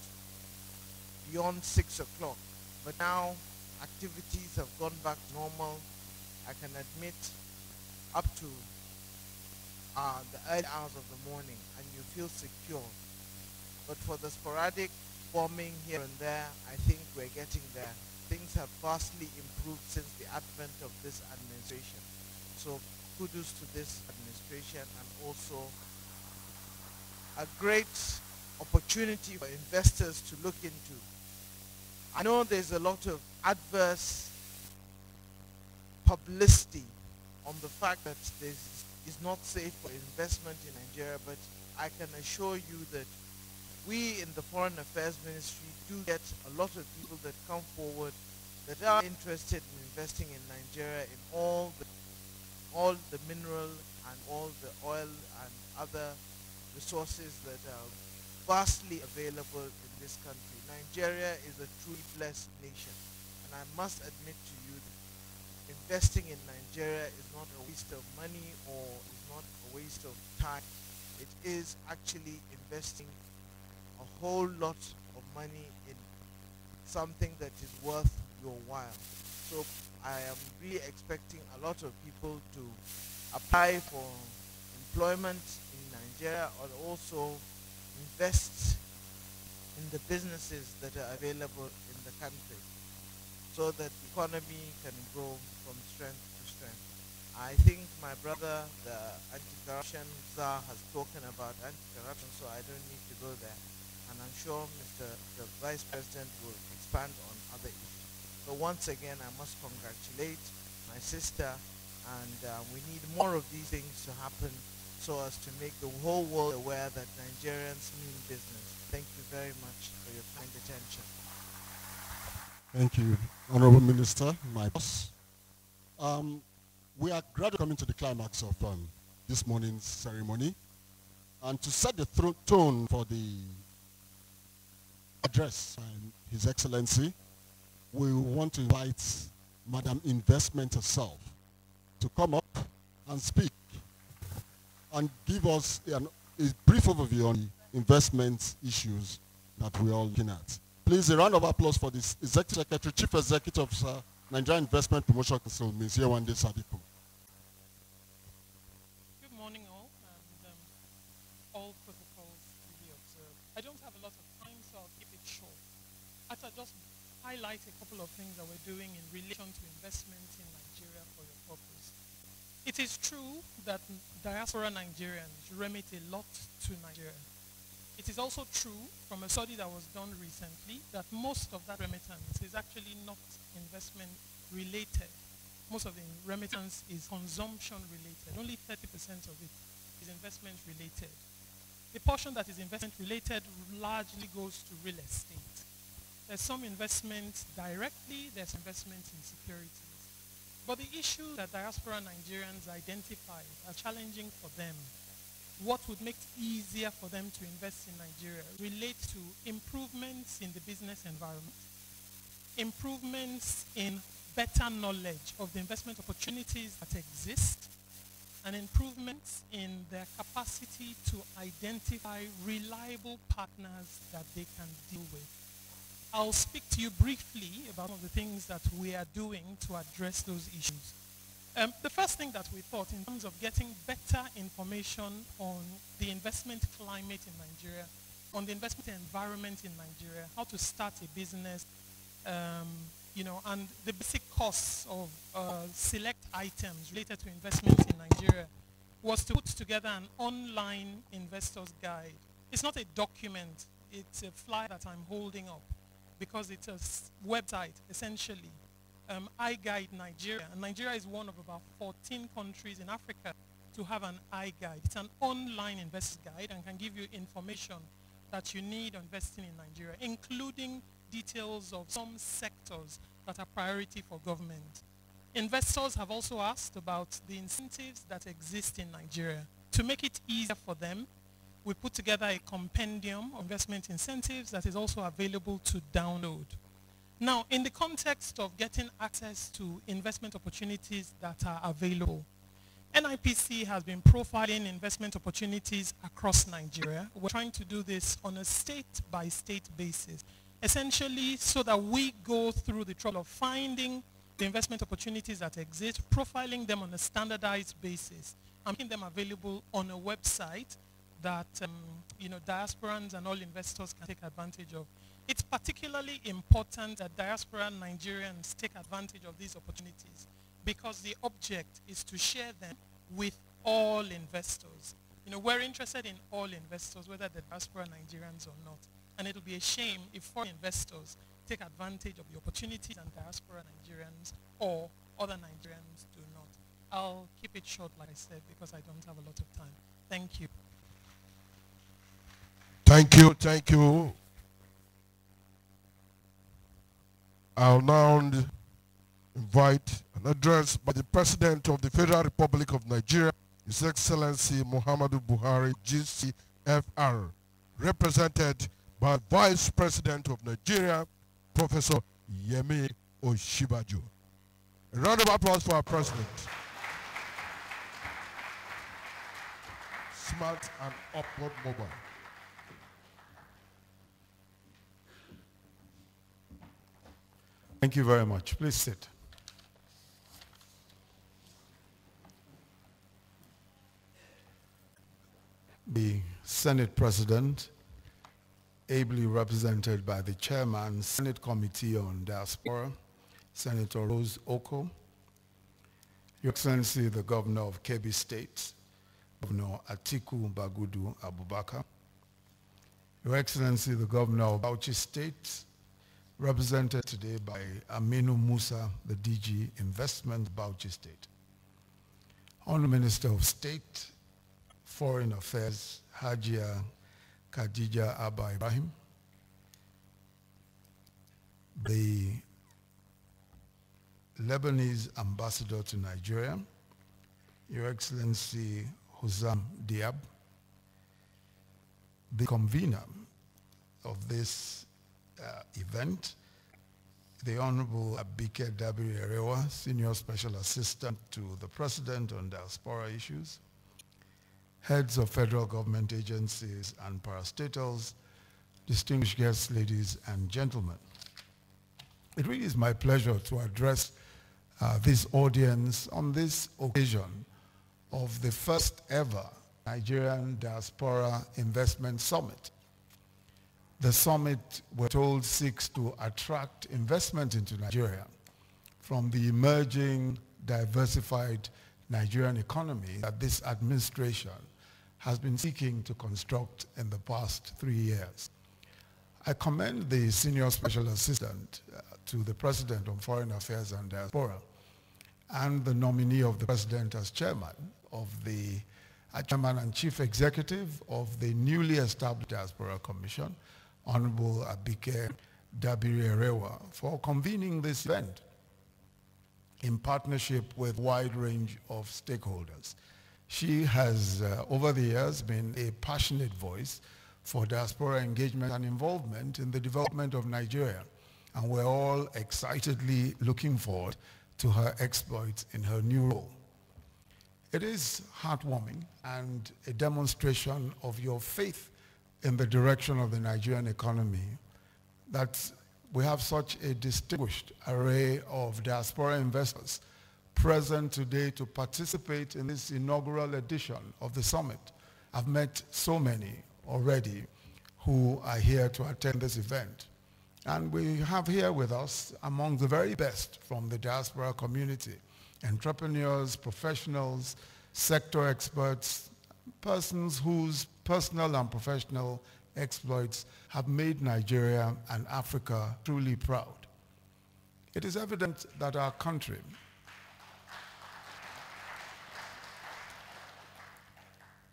beyond 6 o'clock. But now, activities have gone back to normal. I can admit up to the early hours of the morning, and you feel secure. But for the sporadic bombing here and there, I think we're getting there. Things have vastly improved since the advent of this administration. So kudos to this administration, and also a great opportunity for investors to look into. I know there's a lot of adverse publicity on the fact that this is not safe for investment in Nigeria, but I can assure you that we in the Foreign Affairs Ministry do get a lot of people that come forward that are interested in investing in Nigeria in all the mineral and all the oil and other resources that are vastly available in this country. Nigeria is a truly blessed nation. I must admit to you that investing in Nigeria is not a waste of money or is not a waste of time. It is actually investing a whole lot of money in something that is worth your while. So I am really expecting a lot of people to apply for employment in Nigeria or also invest in the businesses that are available in the country so that the economy can grow from strength to strength. I think my brother, the anti-corruption czar, has spoken about anti-corruption, so I don't need to go there. And I'm sure the Vice President will expand on other issues. So once again, I must congratulate my sister, and we need more of these things to happen so as to make the whole world aware that Nigerians mean business. Thank you very much for your kind attention. Thank you, Honorable Minister, my boss. We are gradually coming to the climax of this morning's ceremony. And to set the tone for the address by His Excellency, we want to invite Madam Investment herself to come up and speak and give us a brief overview on the investment issues that we are looking at. Please, a round of applause for this Executive Secretary, Chief Executive Officer, Nigerian Investment Promotion Council, Ms. Yewande Sadiku. Good morning all, and all protocols to be observed. I don't have a lot of time, so I'll keep it short. I'll just highlight a couple of things that we're doing in relation to investment in Nigeria for your purpose. It is true that diaspora Nigerians remit a lot to Nigeria. It is also true from a study that was done recently that most of that remittance is actually not investment related. Most of the remittance is consumption related. Only 30% of it is investment related. The portion that is investment related largely goes to real estate. There's some investment directly, there's investment in securities. But the issues that diaspora Nigerians identified are challenging for them. What would make it easier for them to invest in Nigeria relate to improvements in the business environment, improvements in better knowledge of the investment opportunities that exist, and improvements in their capacity to identify reliable partners that they can deal with. I'll speak to you briefly about some of the things that we are doing to address those issues. The first thing that we thought in terms of getting better information on the investment climate in Nigeria, on the investment environment in Nigeria, how to start a business, and the basic costs of select items related to investment in Nigeria, was to put together an online investor's guide. It's not a document, it's a flyer that I'm holding up because it's a website, essentially. iGuide Nigeria, and Nigeria is one of about 14 countries in Africa to have an iGuide. It's an online investor's guide and can give you information that you need on investing in Nigeria, including details of some sectors that are priority for government. Investors have also asked about the incentives that exist in Nigeria. To make it easier for them, we put together a compendium of investment incentives that is also available to download. Now, in the context of getting access to investment opportunities that are available, NIPC has been profiling investment opportunities across Nigeria. We're trying to do this on a state-by-state basis, essentially so that we go through the trouble of finding the investment opportunities that exist, profiling them on a standardized basis, and making them available on a website that diasporans and all investors can take advantage of. It's particularly important that diaspora Nigerians take advantage of these opportunities because the object is to share them with all investors. We're interested in all investors, whether they're diaspora Nigerians or not. And it'll be a shame if foreign investors take advantage of the opportunities and diaspora Nigerians or other Nigerians do not. I'll keep it short, like I said, because I don't have a lot of time. Thank you. Thank you, thank you. I'll now invite an address by the President of the Federal Republic of Nigeria, His Excellency Muhammadu Buhari, GCFR, represented by Vice President of Nigeria, Professor Yemi Oshibaju. A round of applause for our president. Smart and upward mobile. Thank you very much. Please sit. The Senate President, ably represented by the Chairman, Senate Committee on Diaspora, Senator Rose Oko, Your Excellency, the Governor of Kebbi State, Governor Atiku Bagudu Abubakar, Your Excellency, the Governor of Bauchi State, represented today by Aminu Musa, the DG Investment, Bauchi State, Honorable Minister of State, Foreign Affairs, Hajia Khadija Abba Ibrahim, the Lebanese Ambassador to Nigeria, Your Excellency Hussam Diab, the convener of this event, the Honorable Abike Dabiri Erewa, Senior Special Assistant to the President on Diaspora Issues, heads of federal government agencies and parastatals, distinguished guests, ladies and gentlemen. It really is my pleasure to address this audience on this occasion of the first ever Nigerian Diaspora Investment Summit. The summit, we're told, seeks to attract investment into Nigeria from the emerging, diversified Nigerian economy that this administration has been seeking to construct in the past 3 years. I commend the Senior Special Assistant to the President on Foreign Affairs and Diaspora and the nominee of the President as Chairman of the Chairman and Chief Executive of the newly established Diaspora Commission, Honorable Abike Dabiri Erewa, for convening this event in partnership with a wide range of stakeholders. She has, over the years, been a passionate voice for diaspora engagement and involvement in the development of Nigeria, and we're all excitedly looking forward to her exploits in her new role. It is heartwarming and a demonstration of your faith in the direction of the Nigerian economy that we have such a distinguished array of diaspora investors present today to participate in this inaugural edition of the summit. I've met so many already who are here to attend this event. And we have here with us among the very best from the diaspora community, entrepreneurs, professionals, sector experts, persons whose personal and professional exploits have made Nigeria and Africa truly proud. It is evident that our country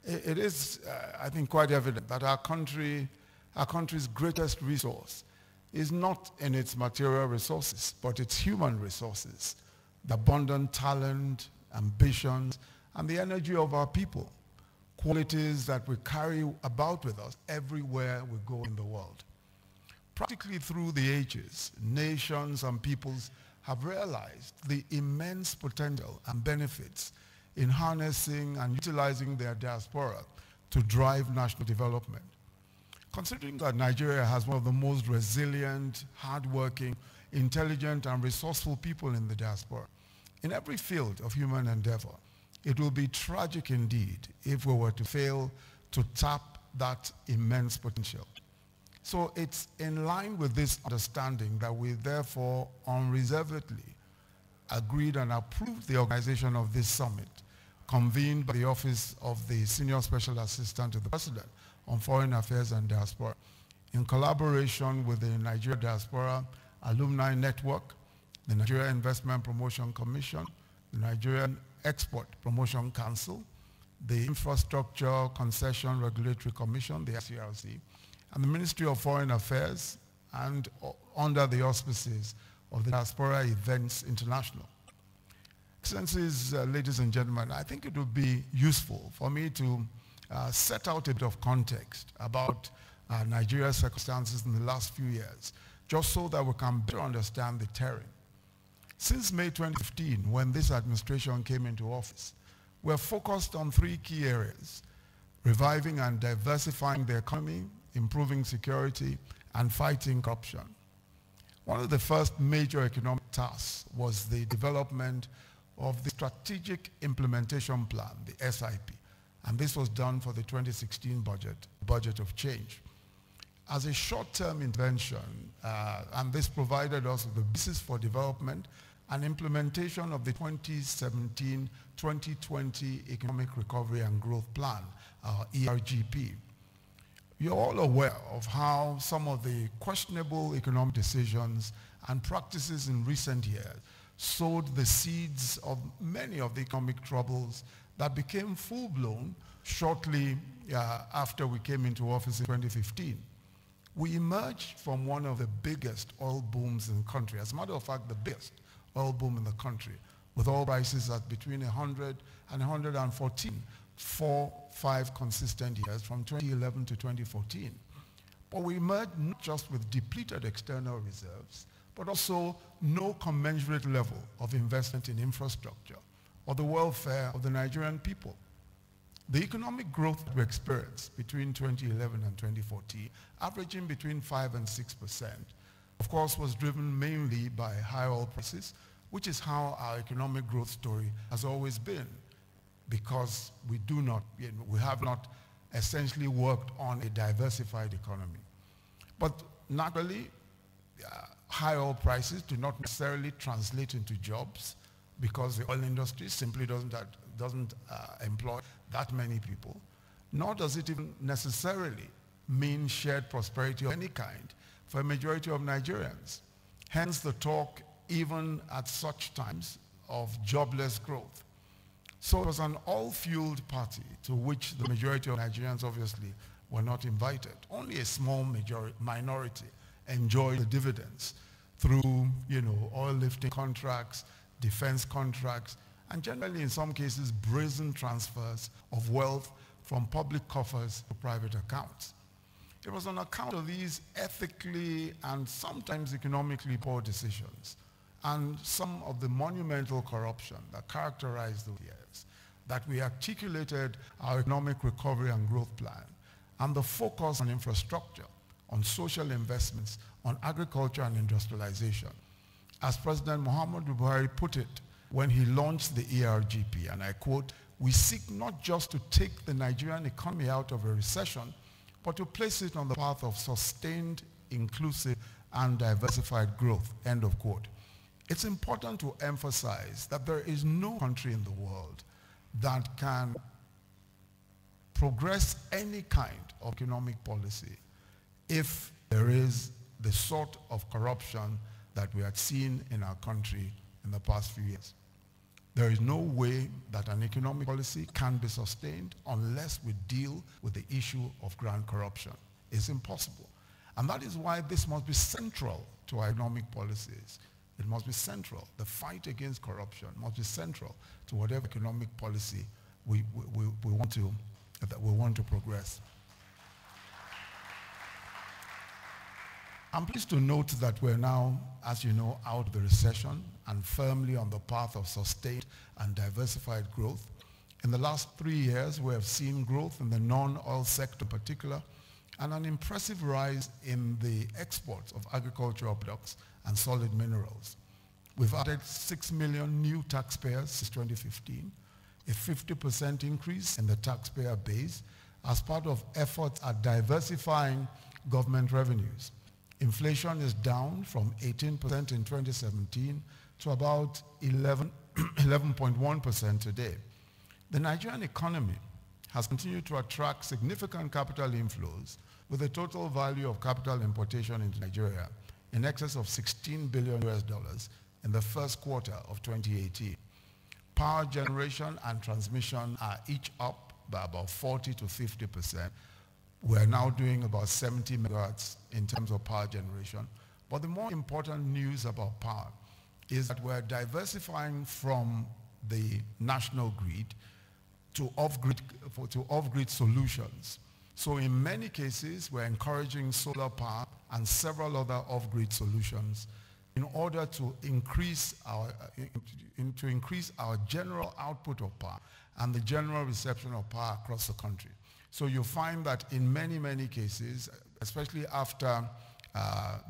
it is, I think, quite evident that our country's greatest resource is not in its material resources, but its human resources, the abundant talent, ambitions, and the energy of our people, qualities that we carry about with us everywhere we go in the world. Practically through the ages, nations and peoples have realized the immense potential and benefits in harnessing and utilizing their diaspora to drive national development. Considering that Nigeria has one of the most resilient, hardworking, intelligent, and resourceful people in the diaspora, in every field of human endeavor, it will be tragic indeed if we were to fail to tap that immense potential. So it's in line with this understanding that we therefore unreservedly agreed and approved the organization of this summit, convened by the Office of the Senior Special Assistant to the President on Foreign Affairs and Diaspora, in collaboration with the Nigeria Diaspora Alumni Network, the Nigeria Investment Promotion Commission, the Nigerian Export Promotion Council, the Infrastructure Concession Regulatory Commission, the ICRC, and the Ministry of Foreign Affairs, and under the auspices of the Diaspora Events International. Excellencies, ladies and gentlemen, I think it would be useful for me to set out a bit of context about Nigeria's circumstances in the last few years, just so that we can better understand the terrain Since May 2015, when this administration came into office, we're focused on three key areas: reviving and diversifying the economy, improving security, and fighting corruption. One of the first major economic tasks was the development of the Strategic Implementation Plan, the SIP, and this was done for the 2016 budget of change. As a short-term intervention, and this provided us with the basis for development and implementation of the 2017-2020 Economic Recovery and Growth Plan, ERGP. You're all aware of how some of the questionable economic decisions and practices in recent years sowed the seeds of many of the economic troubles that became full-blown shortly after we came into office in 2015. We emerged from one of the biggest oil booms in the country. As a matter of fact, the biggest oil boom in the country, with oil prices at between 100 and 114 for 5 consistent years from 2011 to 2014. But we emerged not just with depleted external reserves, but also no commensurate level of investment in infrastructure or the welfare of the Nigerian people. The economic growth that we experienced between 2011 and 2014, averaging between 5 and 6%, of course, was driven mainly by high oil prices, which is how our economic growth story has always been, because we have not essentially worked on a diversified economy. But naturally, high oil prices do not necessarily translate into jobs, because the oil industry simply doesn't employ that many people, nor does it even necessarily mean shared prosperity of any kind for a majority of Nigerians. Hence the talk, even at such times, of jobless growth. So it was an oil-fueled party to which the majority of Nigerians obviously were not invited. Only a small minority enjoyed the dividends through, oil lifting contracts, defense contracts, and generally in some cases brazen transfers of wealth from public coffers to private accounts. It was on account of these ethically and sometimes economically poor decisions and some of the monumental corruption that characterized those years that we articulated our economic recovery and growth plan and the focus on infrastructure, on social investments, on agriculture and industrialization. As President Muhammadu Buhari put it when he launched the ERGP, and I quote, "We seek not just to take the Nigerian economy out of a recession, but to place it on the path of sustained, inclusive, and diversified growth," end of quote. It's important to emphasize that there is no country in the world that can progress any kind of economic policy if there is the sort of corruption that we had seen in our country in the past few years. There is no way that an economic policy can be sustained unless we deal with the issue of grand corruption. It's impossible. And that is why this must be central to our economic policies. It must be central. The fight against corruption must be central to whatever economic policy we want to progress. I'm pleased to note that we're now, as you know, out of the recession and firmly on the path of sustained and diversified growth. In the last 3 years, we have seen growth in the non-oil sector in particular, and an impressive rise in the exports of agricultural products and solid minerals. We've added 6 million new taxpayers since 2015, a 50% increase in the taxpayer base as part of efforts at diversifying government revenues. Inflation is down from 18% in 2017 to about 11.1% today. The Nigerian economy has continued to attract significant capital inflows with a total value of capital importation into Nigeria in excess of $16 billion in the first quarter of 2018. Power generation and transmission are each up by about 40 to 50%. We're now doing about 70 megawatts in terms of power generation. But the more important news about power is that we're diversifying from the national grid to off-grid solutions. So in many cases, we're encouraging solar power and several other off-grid solutions in order to increase our general output of power and the general reception of power across the country. So you find that in many, many cases, especially after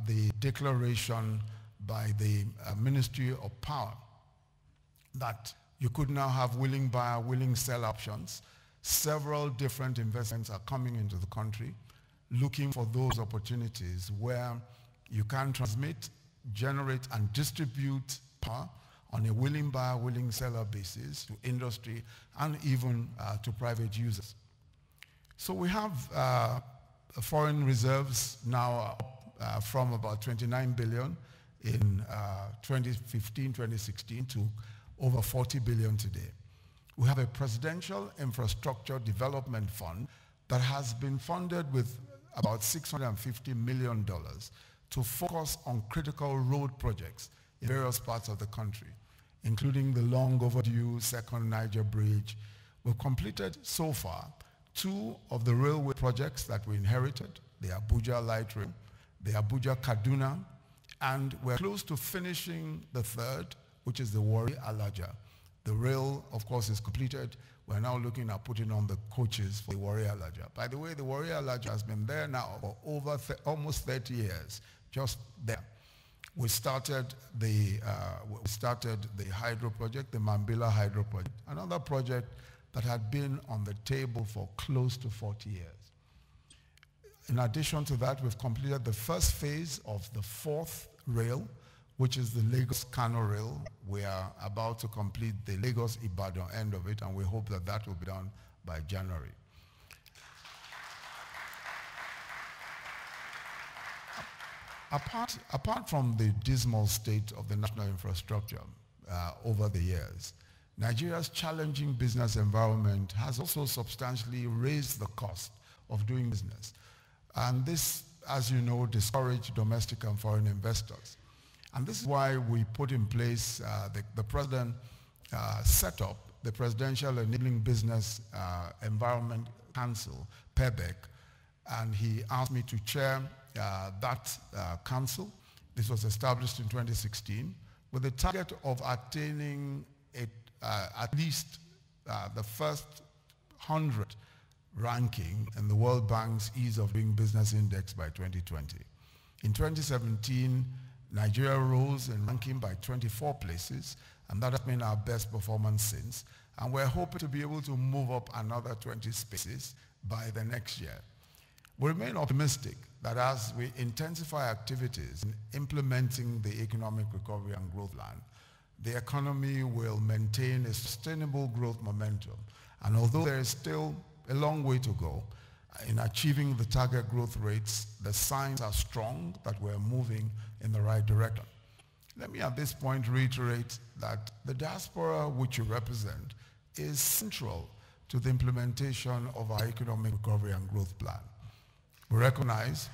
the declaration by the Ministry of Power that you could now have willing buyer, willing sell options, several different investments are coming into the country looking for those opportunities where you can transmit, generate, and distribute power on a willing buyer, willing seller basis to industry and even to private users. So we have foreign reserves now from about 29 billion in 2015, 2016 to over 40 billion today. We have a presidential infrastructure development fund that has been funded with about $650 million to focus on critical road projects in various parts of the country, including the long overdue Second Niger Bridge. We've completed so far 2 of the railway projects that we inherited, the Abuja Light Rail, the Abuja Kaduna, and we're close to finishing the 3rd, which is the Warri Alaja. The rail, of course, is completed. We're now looking at putting on the coaches for the Warri Alaja. By the way, the Warri Alaja has been there now for over almost 30 years, just there. We started the hydro project, the Mambila hydro project, another project that had been on the table for close to 40 years. In addition to that, we've completed the first phase of the 4th rail, which is the Lagos-Kano rail. We are about to complete the Lagos-Ibadan end of it, and we hope that that will be done by January. Apart from the dismal state of the national infrastructure over the years, Nigeria's challenging business environment has also substantially raised the cost of doing business. And this, as you know, discouraged domestic and foreign investors. And this is why we put in place, the President set up the Presidential Enabling Business Environment Council, PEBEC, and he asked me to chair that council. This was established in 2016 with the target of attaining at least the first 100 ranking in the World Bank's Ease of Doing Business Index by 2020. In 2017, Nigeria rose in ranking by 24 places, and that has been our best performance since. And we're hoping to be able to move up another 20 spaces by the next year. We remain optimistic that as we intensify activities in implementing the Economic Recovery and Growth Plan, the economy will maintain a sustainable growth momentum. And although there is still a long way to go in achieving the target growth rates, the signs are strong that we're moving in the right direction. Let me at this point reiterate that the diaspora which you represent is central to the implementation of our Economic Recovery and Growth Plan. We recognize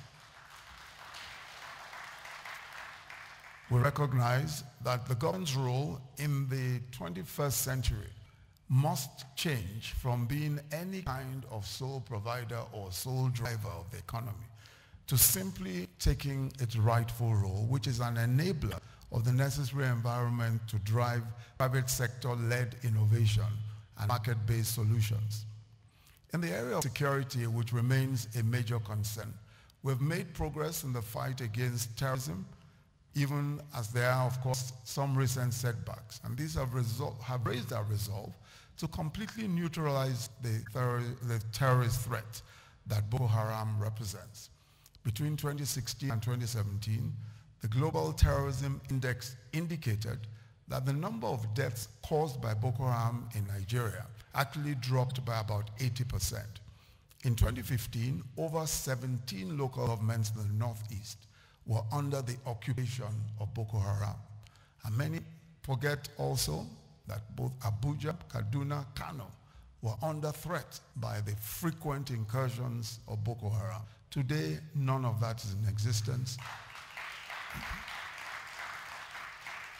that the government's role in the 21st century must change from being any kind of sole provider or sole driver of the economy to simply taking its rightful role, which is an enabler of the necessary environment to drive private sector-led innovation and market-based solutions. In the area of security, which remains a major concern, we've made progress in the fight against terrorism, even as there are, of course, some recent setbacks. And these have raised our resolve to completely neutralize the terrorist threat that Boko Haram represents. Between 2016 and 2017, the Global Terrorism Index indicated that the number of deaths caused by Boko Haram in Nigeria actually dropped by about 80%. In 2015, over 17 local governments in the Northeast were under the occupation of Boko Haram. And many forget also that both Abuja, Kaduna, Kano were under threat by the frequent incursions of Boko Haram. Today, none of that is in existence.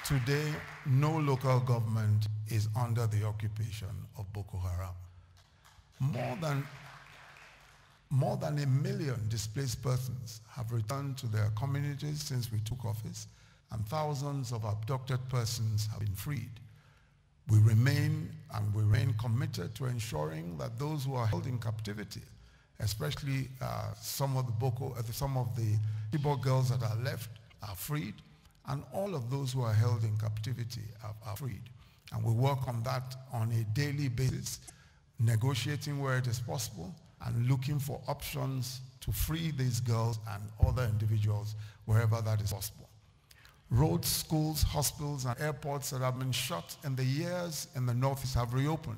Today, no local government is under the occupation of Boko Haram. More than 1 million displaced persons have returned to their communities since we took office, and thousands of abducted persons have been freed. We remain committed to ensuring that those who are held in captivity, especially some of the Igbo girls that are left, are freed, and all of those who are held in captivity are freed. And we work on that on a daily basis, negotiating where it is possible and looking for options to free these girls and other individuals wherever that is possible. Roads, schools, hospitals, and airports that have been shut in the years in the Northeast have reopened.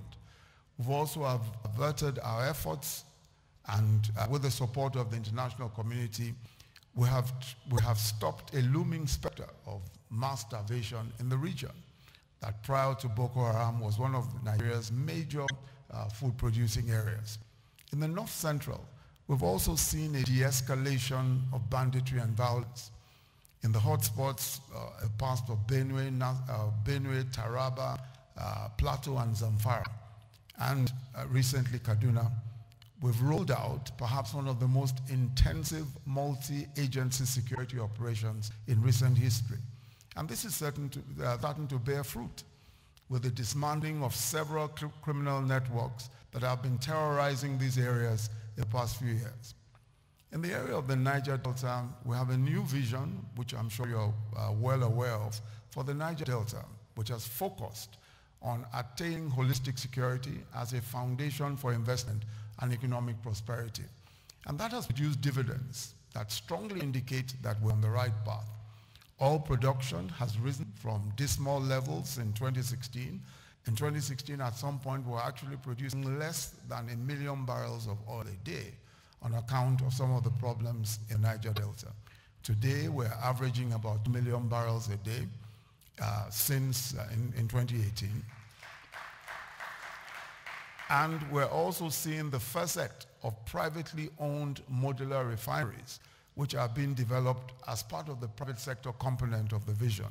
We've also averted our efforts, and with the support of the international community, we have stopped a looming specter of mass starvation in the region that prior to Boko Haram was one of Nigeria's major food-producing areas. In the North Central, we've also seen a de-escalation of banditry and violence. In the hotspots, parts of Benue, Taraba, Plateau, and Zamfara, and recently Kaduna, we've rolled out perhaps one of the most intensive multi-agency security operations in recent history. And this is starting to bear fruit with the dismantling of several criminal networks that have been terrorizing these areas in the past few years. In the area of the Niger Delta, we have a new vision, which I'm sure you're well aware of, for the Niger Delta, which has focused on attaining holistic security as a foundation for investment and economic prosperity. And that has produced dividends that strongly indicate that we're on the right path. Oil production has risen from dismal levels in 2016. In 2016, at some point, we were actually producing less than 1 million barrels of oil a day on account of some of the problems in Niger Delta. Today, we're averaging about 2 million barrels a day since in 2018. And we're also seeing the first set of privately owned modular refineries, which are being developed as part of the private sector component of the vision.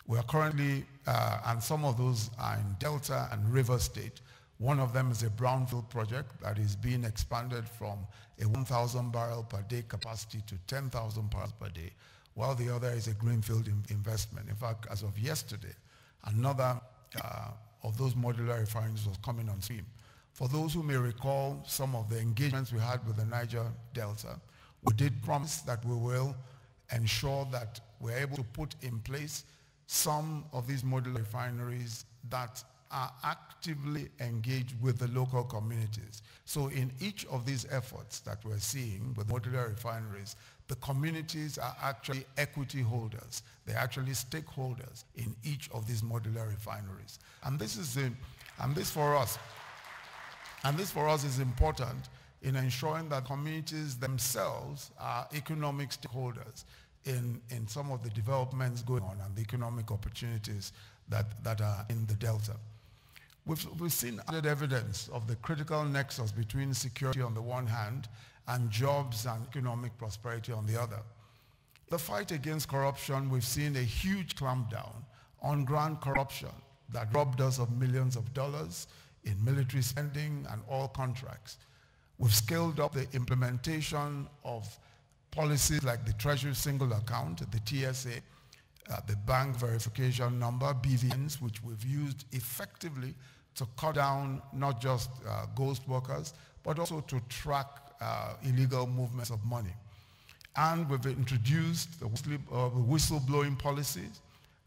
We are currently, and some of those are in Delta and River State. One of them is a brownfield project that is being expanded from a 1,000 barrel per day capacity to 10,000 barrels per day, while the other is a greenfield investment. In fact, as of yesterday, another of those modular refineries was coming on stream. For those who may recall some of the engagements we had with the Niger Delta, we did promise that we will ensure that we're able to put in place some of these modular refineries that are actively engaged with the local communities. So in each of these efforts that we're seeing with modular refineries, the communities are actually equity holders. They're actually stakeholders in each of these modular refineries. And this for us is important in ensuring that communities themselves are economic stakeholders in some of the developments going on and the economic opportunities that are in the Delta. We've seen added evidence of the critical nexus between security on the one hand and jobs and economic prosperity on the other. The fight against corruption, we've seen a huge clampdown on grand corruption that robbed us of millions of dollars in military spending and all contracts. We've scaled up the implementation of policies like the Treasury Single Account, the TSA, the bank verification number, BVNs, which we've used effectively to cut down not just ghost workers, but also to track illegal movements of money. And we've introduced the whistleblowing policies,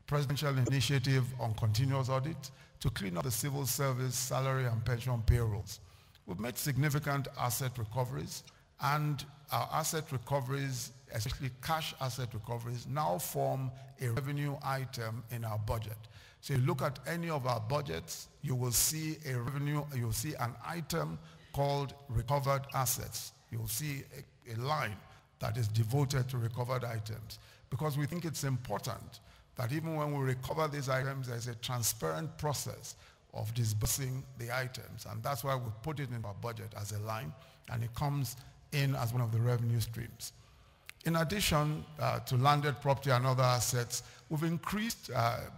presidential initiative on continuous audit to clean up the civil service, salary, and pension payrolls. We've made significant asset recoveries, and our asset recoveries, especially cash asset recoveries, now form a revenue item in our budget. So you look at any of our budgets, you will see you'll see an item called recovered assets. You'll see a line that is devoted to recovered items, because we think it's important that even when we recover these items, there's a transparent process of disbursing the items, and that's why we put it in our budget as a line, and it comes in as one of the revenue streams. In addition to landed property and other assets, we've increased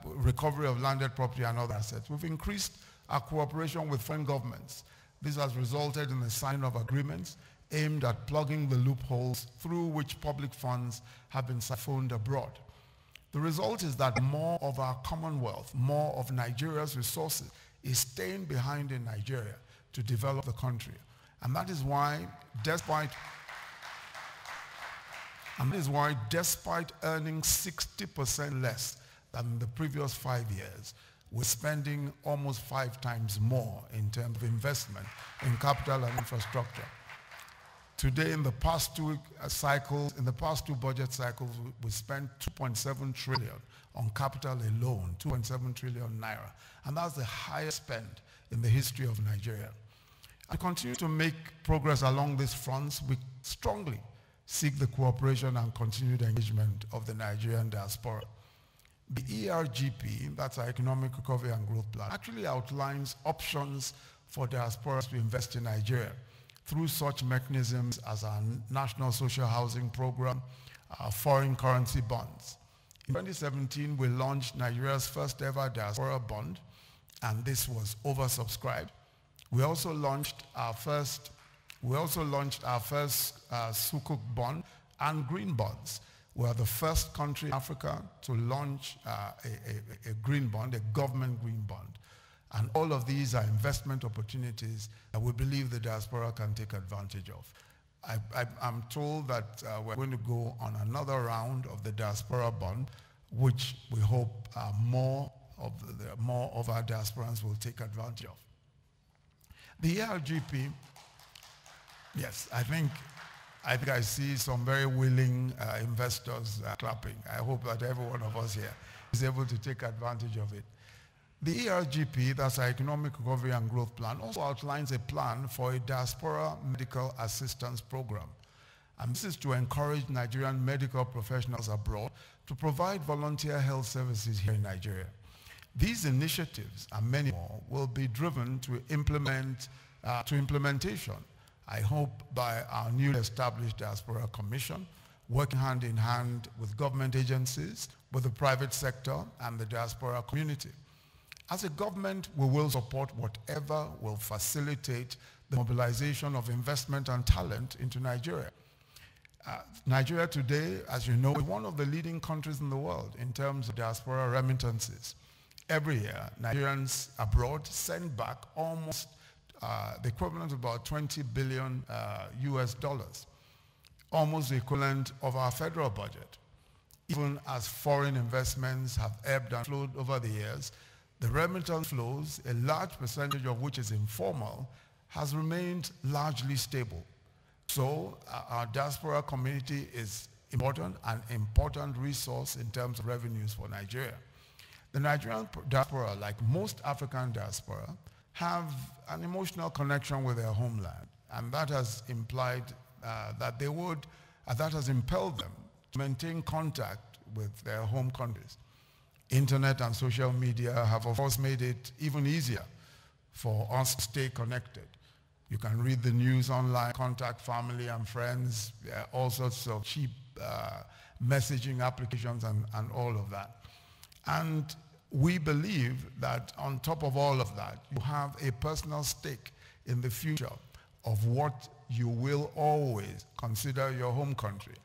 recovery of landed property and other assets. We've increased our cooperation with foreign governments. This has resulted in the signing of agreements aimed at plugging the loopholes through which public funds have been siphoned abroad. The result is that more of our commonwealth, more of Nigeria's resources is staying behind in Nigeria to develop the country. And that is why, despite earning 60% less than the previous 5 years, we're spending almost 5 times more in terms of investment in capital and infrastructure. Today, in the past two budget cycles, we spent 2.7 trillion on capital alone, 2.7 trillion naira. And that's the highest spend in the history of Nigeria. To continue to make progress along these fronts, we strongly seek the cooperation and continued engagement of the Nigerian diaspora. The ERGP, that's our Economic Recovery and Growth Plan, actually outlines options for diasporas to invest in Nigeria through such mechanisms as our National Social Housing Program, our foreign currency bonds. In 2017, we launched Nigeria's first ever diaspora bond, and this was oversubscribed. We also launched our first Sukuk bond and green bonds. We are the first country in Africa to launch a green bond, a government green bond. And all of these are investment opportunities that we believe the diaspora can take advantage of. I'm told that we're going to go on another round of the diaspora bond, which we hope more of our diasporans will take advantage of. The ERGP, yes, I think I see some very willing investors clapping. I hope that every one of us here is able to take advantage of it. The ERGP, that's our Economic Recovery and Growth Plan, also outlines a plan for a diaspora medical assistance program. And this is to encourage Nigerian medical professionals abroad to provide volunteer health services here in Nigeria. These initiatives and many more will be driven to implementation, I hope, by our newly established Diaspora Commission, working hand in hand with government agencies, with the private sector and the diaspora community. As a government, we will support whatever will facilitate the mobilization of investment and talent into Nigeria. Nigeria today, as you know, is one of the leading countries in the world in terms of diaspora remittances. Every year, Nigerians abroad send back almost the equivalent of about 20 billion US dollars, almost the equivalent of our federal budget. Even as foreign investments have ebbed and flowed over the years, the remittance flows, a large percentage of which is informal, has remained largely stable. So our diaspora community is an important resource in terms of revenues for Nigeria. The Nigerian diaspora, like most African diaspora, have an emotional connection with their homeland, and that has implied that has impelled them to maintain contact with their home countries. Internet and social media have, of course, made it even easier for us to stay connected. You can read the news online, contact family and friends, all sorts of cheap messaging applications and all of that. And we believe that on top of all of that, you have a personal stake in the future of what you will always consider your home country.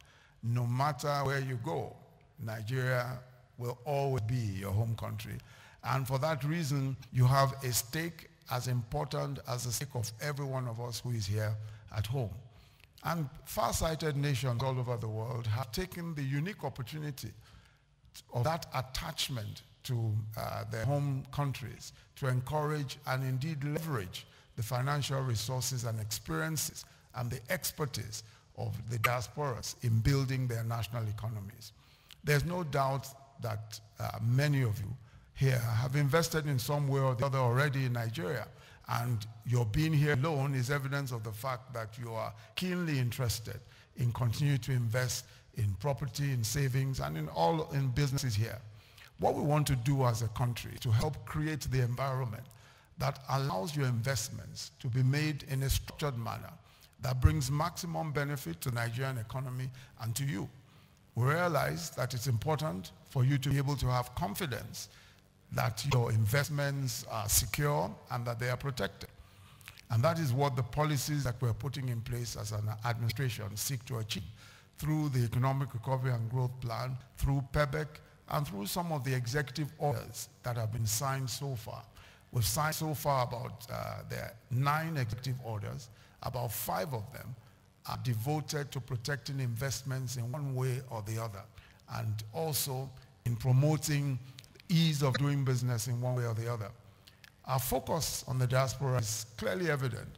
No matter where you go, Nigeria will always be your home country. And for that reason, you have a stake as important as the stake of every one of us who is here at home. And far-sighted nations all over the world have taken the unique opportunity of that attachment to their home countries to encourage and indeed leverage the financial resources and experiences and the expertise of the diasporas in building their national economies. There's no doubt that many of you here have invested in some way or the other already in Nigeria, and your being here alone is evidence of the fact that you are keenly interested in continuing to invest in property, in savings, and in businesses here. What we want to do as a country is to help create the environment that allows your investments to be made in a structured manner that brings maximum benefit to the Nigerian economy and to you. We realize that it's important for you to be able to have confidence that your investments are secure and that they are protected. And that is what the policies that we're putting in place as an administration seek to achieve through the Economic Recovery and Growth Plan, through PEBEC, and through some of the executive orders that have been signed so far. We've signed so far about there are 9 executive orders. About 5 of them are devoted to protecting investments in one way or the other, and also in promoting ease of doing business in one way or the other. Our focus on the diaspora is clearly evident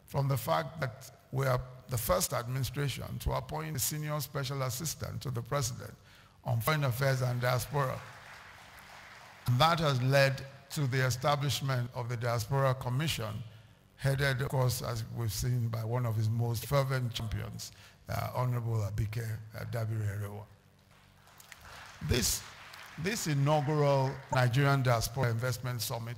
from the fact that we are the first administration to appoint a senior special assistant to the president on foreign affairs and diaspora. And that has led to the establishment of the Diaspora Commission, headed, of course, as we've seen, by one of his most fervent champions, Honorable Abike Dabiri-Erewa. This inaugural Nigerian Diaspora Investment Summit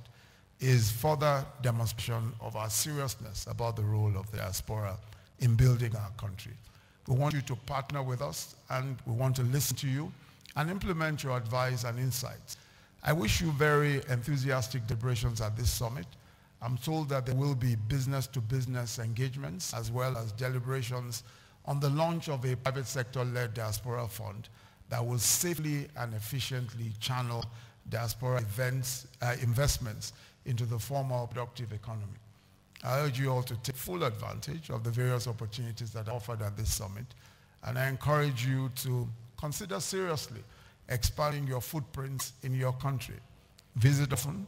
is further demonstration of our seriousness about the role of the diaspora in building our country. We want you to partner with us, and we want to listen to you and implement your advice and insights. I wish you very enthusiastic deliberations at this summit. I'm told that there will be business-to-business engagements as well as deliberations on the launch of a private sector-led diaspora fund that will safely and efficiently channel diaspora investments into the formal productive economy. I urge you all to take full advantage of the various opportunities that are offered at this summit, and I encourage you to consider seriously expanding your footprints in your country. Visit often,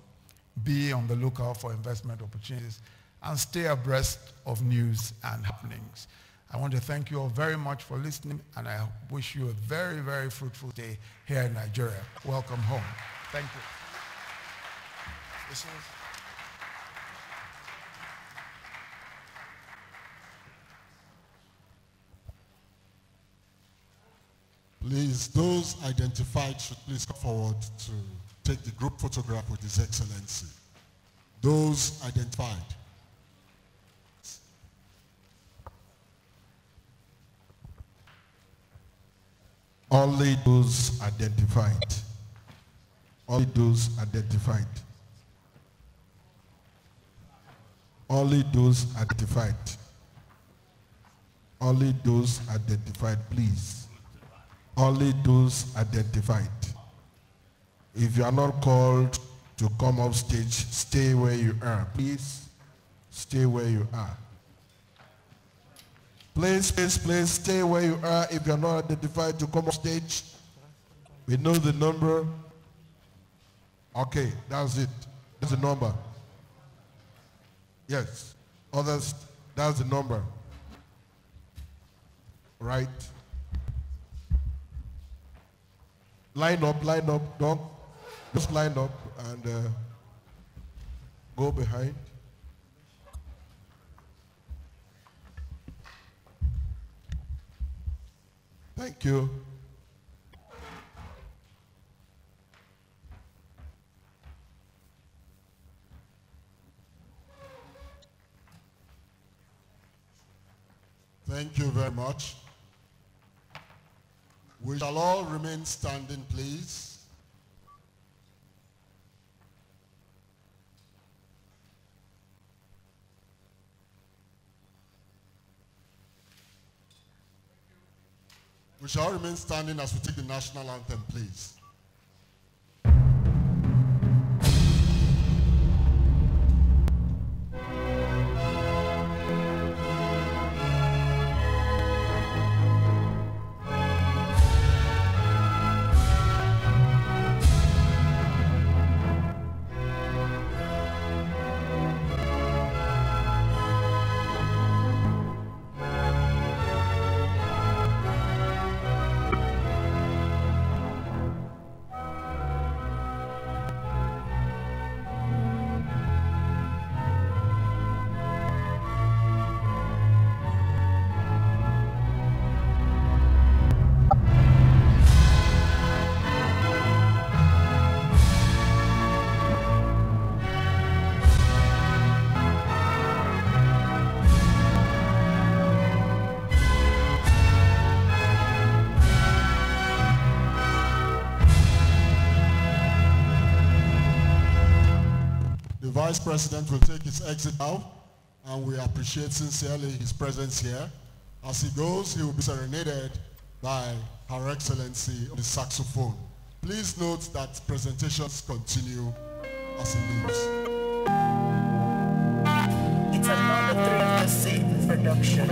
be on the lookout for investment opportunities, and stay abreast of news and happenings. I want to thank you all very much for listening, and I wish you a very, very fruitful day here in Nigeria. Welcome home. Thank you. Please, those identified should please come forward to take the group photograph with His Excellency. Those identified. Only those identified. Only those identified. Only those identified. Only those identified, please. Only those identified. If you are not called to come off stage, stay where you are. Please, stay where you are. Please, please, please, stay where you are. If you are not identified to come off stage, we know the number. Okay, that's it. That's the number. Yes. Others, that's the number. Right? Line up, don't just line up and go behind. Thank you. Thank you very much. We shall all remain standing, please. We shall remain standing as we take the national anthem, please. Vice President will take his exit now, and we appreciate sincerely his presence here. As he goes, he will be serenaded by Her Excellency on the saxophone. Please note that presentations continue as it leaves. It's another 3 of the same production.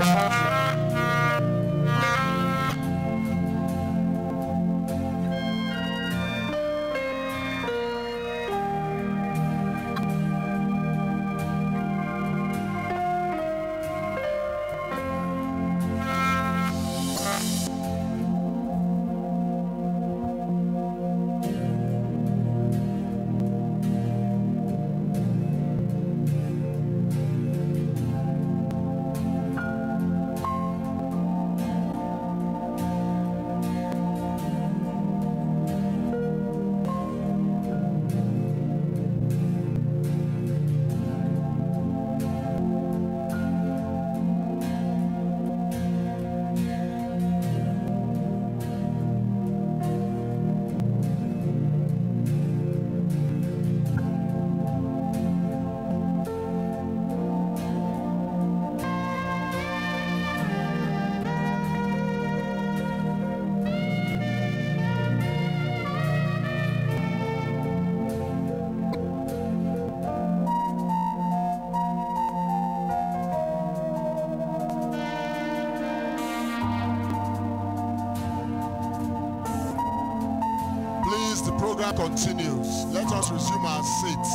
Continues. Let us resume our seats.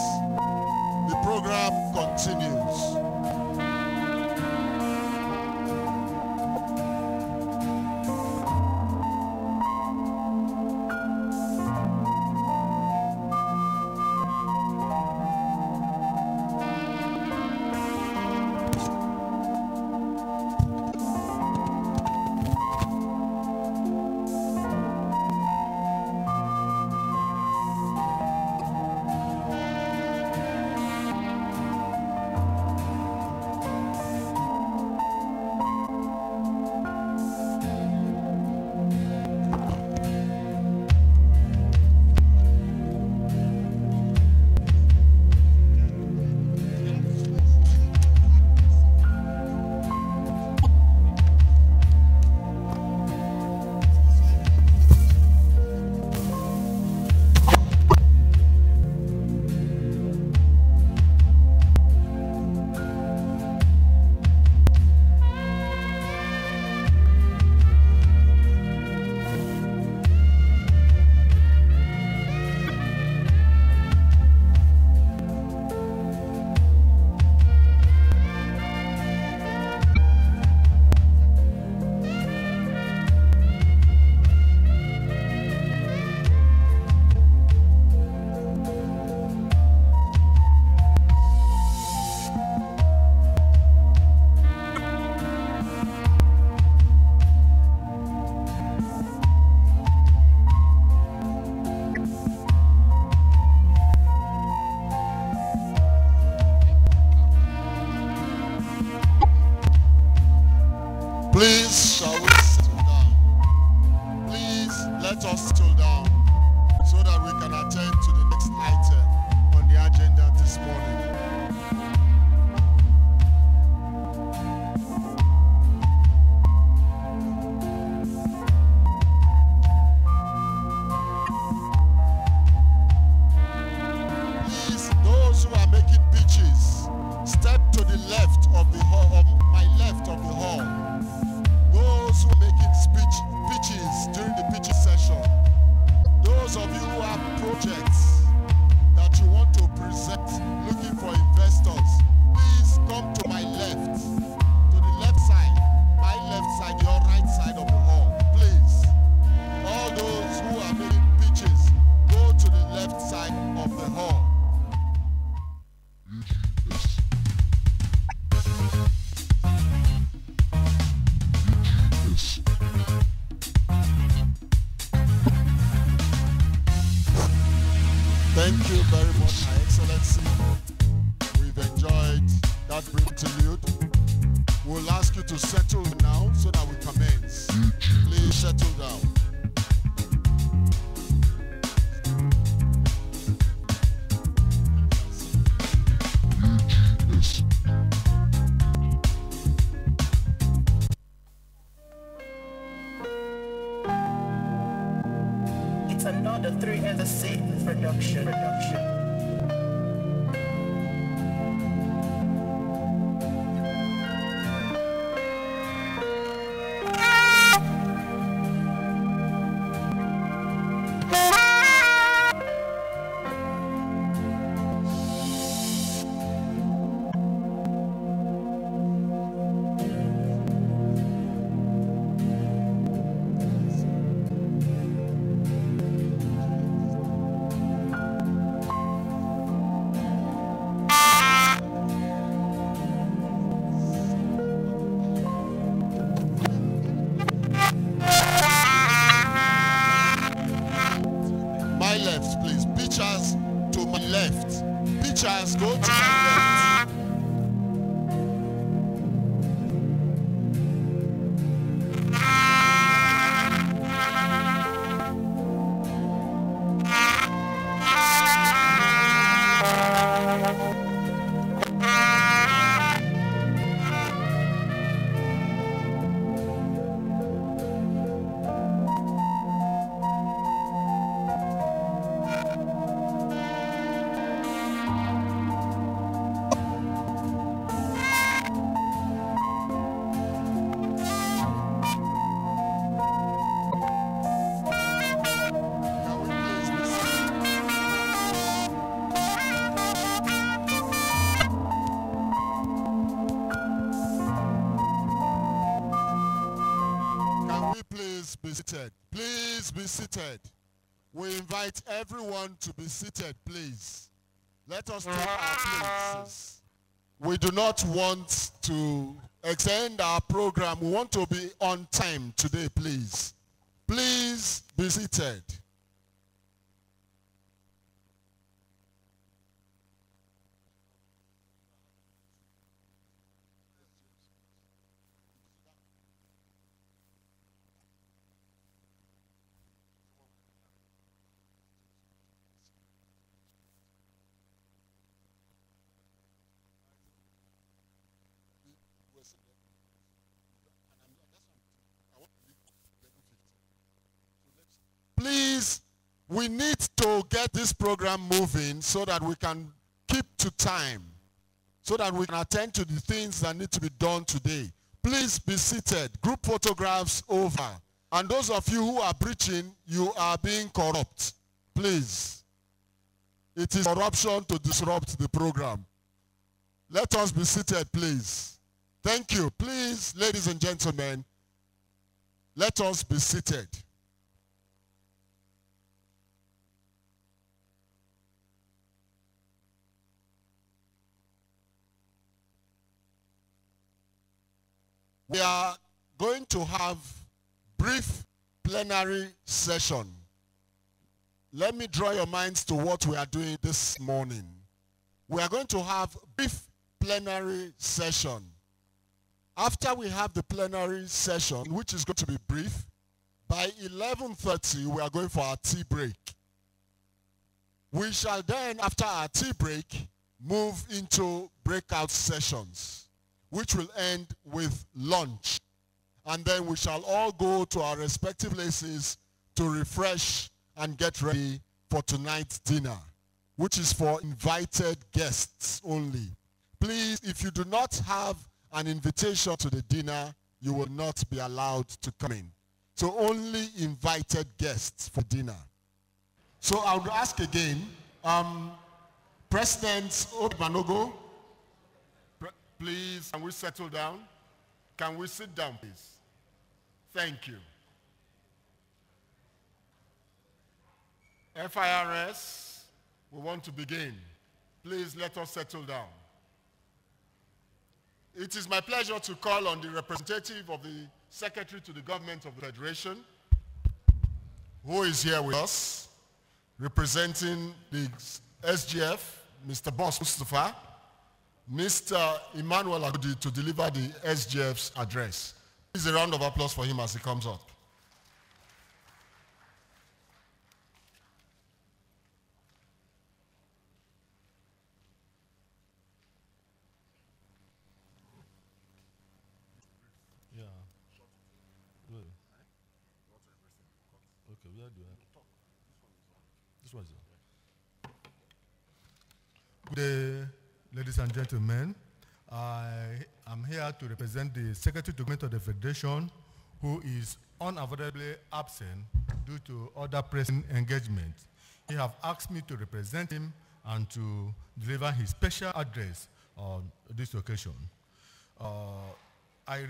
The program continues. Please, shall we settle down? Please, let us settle down so that we can attend to the next item on the agenda this morning. Please, those who are making pitches, step to the left of the hall, my left of the hall. Those who are making pitches during the pitching session, those of you who have projects that you want to present, looking for investors, please come to my left, to the left side, my left side, your right side of the hall, please. All those who are making pitches, go to the left side of the hall. Thank you very much, Your Excellency. We've enjoyed that brief interlude. We'll ask you to settle now so that we commence. Please settle down. It's another the 3MC production. My left, please. Pictures to my left. Pictures go to my left. Can we please be seated? Can we please be seated? Please be seated. We invite everyone to be seated, please. Let us take our places. We do not want to extend our program. We want to be on time today, please. Please be seated. Please, we need to get this program moving so that we can keep to time, so that we can attend to the things that need to be done today. Please be seated. Group photographs over. And those of you who are preaching, you are being corrupt. Please. It is corruption to disrupt the program. Let us be seated, please. Thank you. Please, ladies and gentlemen, let us be seated. We are going to have brief plenary session. Let me draw your minds to what we are doing this morning. We are going to have brief plenary session. After we have the plenary session, which is going to be brief, by 11:30 we are going for our tea break. We shall then, after our tea break, move into breakout sessions, which will end with lunch. And then we shall all go to our respective places to refresh and get ready for tonight's dinner, which is for invited guests only. Please, if you do not have an invitation to the dinner, you will not be allowed to come in. So only invited guests for dinner. So I would ask again, President Obanogo, please, can we settle down? Can we sit down, please? Thank you. FIRS, we want to begin. Please let us settle down. It is my pleasure to call on the representative of the Secretary to the Government of the Federation, who is here with us, representing the SGF, Mr. Boss Mustafa, Mr. Emmanuel Agudi, to deliver the SGF's address. Please a round of applause for him as he comes up. Yeah. Good. Okay, where do I? This one's Good day, ladies and gentlemen. I am here to represent the Secretary to Government of the Federation, who is unavoidably absent due to other pressing engagements. He have asked me to represent him and to deliver his special address on this occasion. I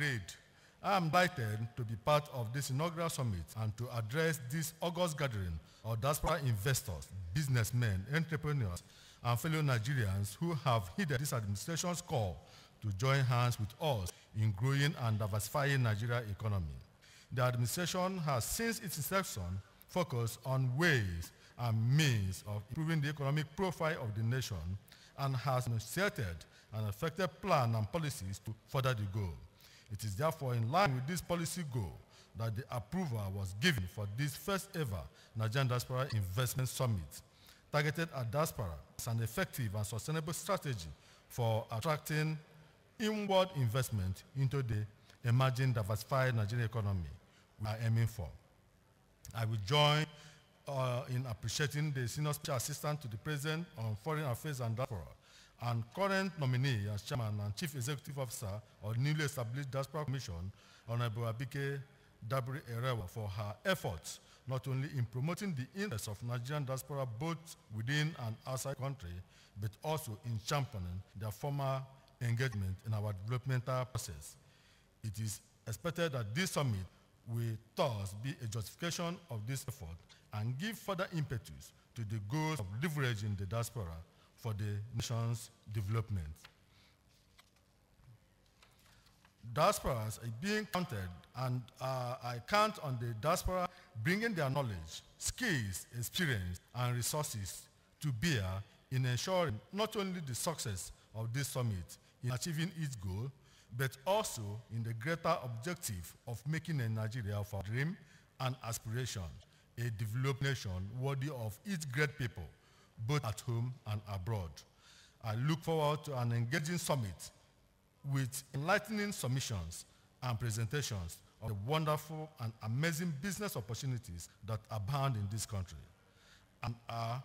am invited to be part of this inaugural summit and to address this August gathering of diaspora investors, businessmen, entrepreneurs, and fellow Nigerians who have heeded this administration's call to join hands with us in growing and diversifying Nigeria's economy. The administration has, since its inception, focused on ways and means of improving the economic profile of the nation and has initiated an effective plan and policies to further the goal. It is therefore in line with this policy goal that the approval was given for this first ever Nigerian Diaspora Investment Summit, targeted at diaspora as an effective and sustainable strategy for attracting inward investment into the emerging diversified Nigerian economy we are aiming for. I will join in appreciating the Senior Special Assistant to the President on Foreign Affairs and Diaspora and current nominee as Chairman and Chief Executive Officer of the newly established Diaspora Commission, Honorable Abike Dabiri Erewa, for her efforts not only in promoting the interests of Nigerian diaspora both within and outside the country, but also in championing their former engagement in our developmental process. It is expected that this summit will thus be a justification of this effort and give further impetus to the goals of leveraging the diaspora for the nation's development. Diasporas are being counted, and I count on the diaspora bringing their knowledge, skills, experience, and resources to bear in ensuring not only the success of this summit in achieving its goal, but also in the greater objective of making a Nigeria of our dream and aspiration, a developed nation worthy of its great people, both at home and abroad. I look forward to an engaging summit with enlightening submissions and presentations of the wonderful and amazing business opportunities that abound in this country and are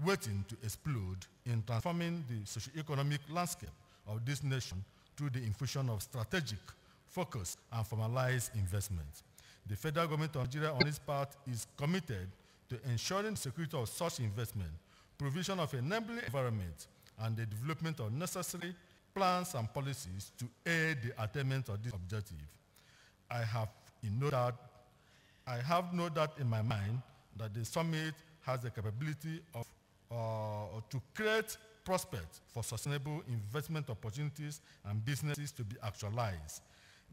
waiting to explode in transforming the socio-economic landscape of this nation through the infusion of strategic, focused, and formalized investment. The federal government of Nigeria on its part is committed to ensuring the security of such investment, provision of enabling environment, and the development of necessary plans and policies to aid the attainment of this objective. I have no doubt in my mind that the summit has the capability of to create prospects for sustainable investment opportunities and businesses to be actualized.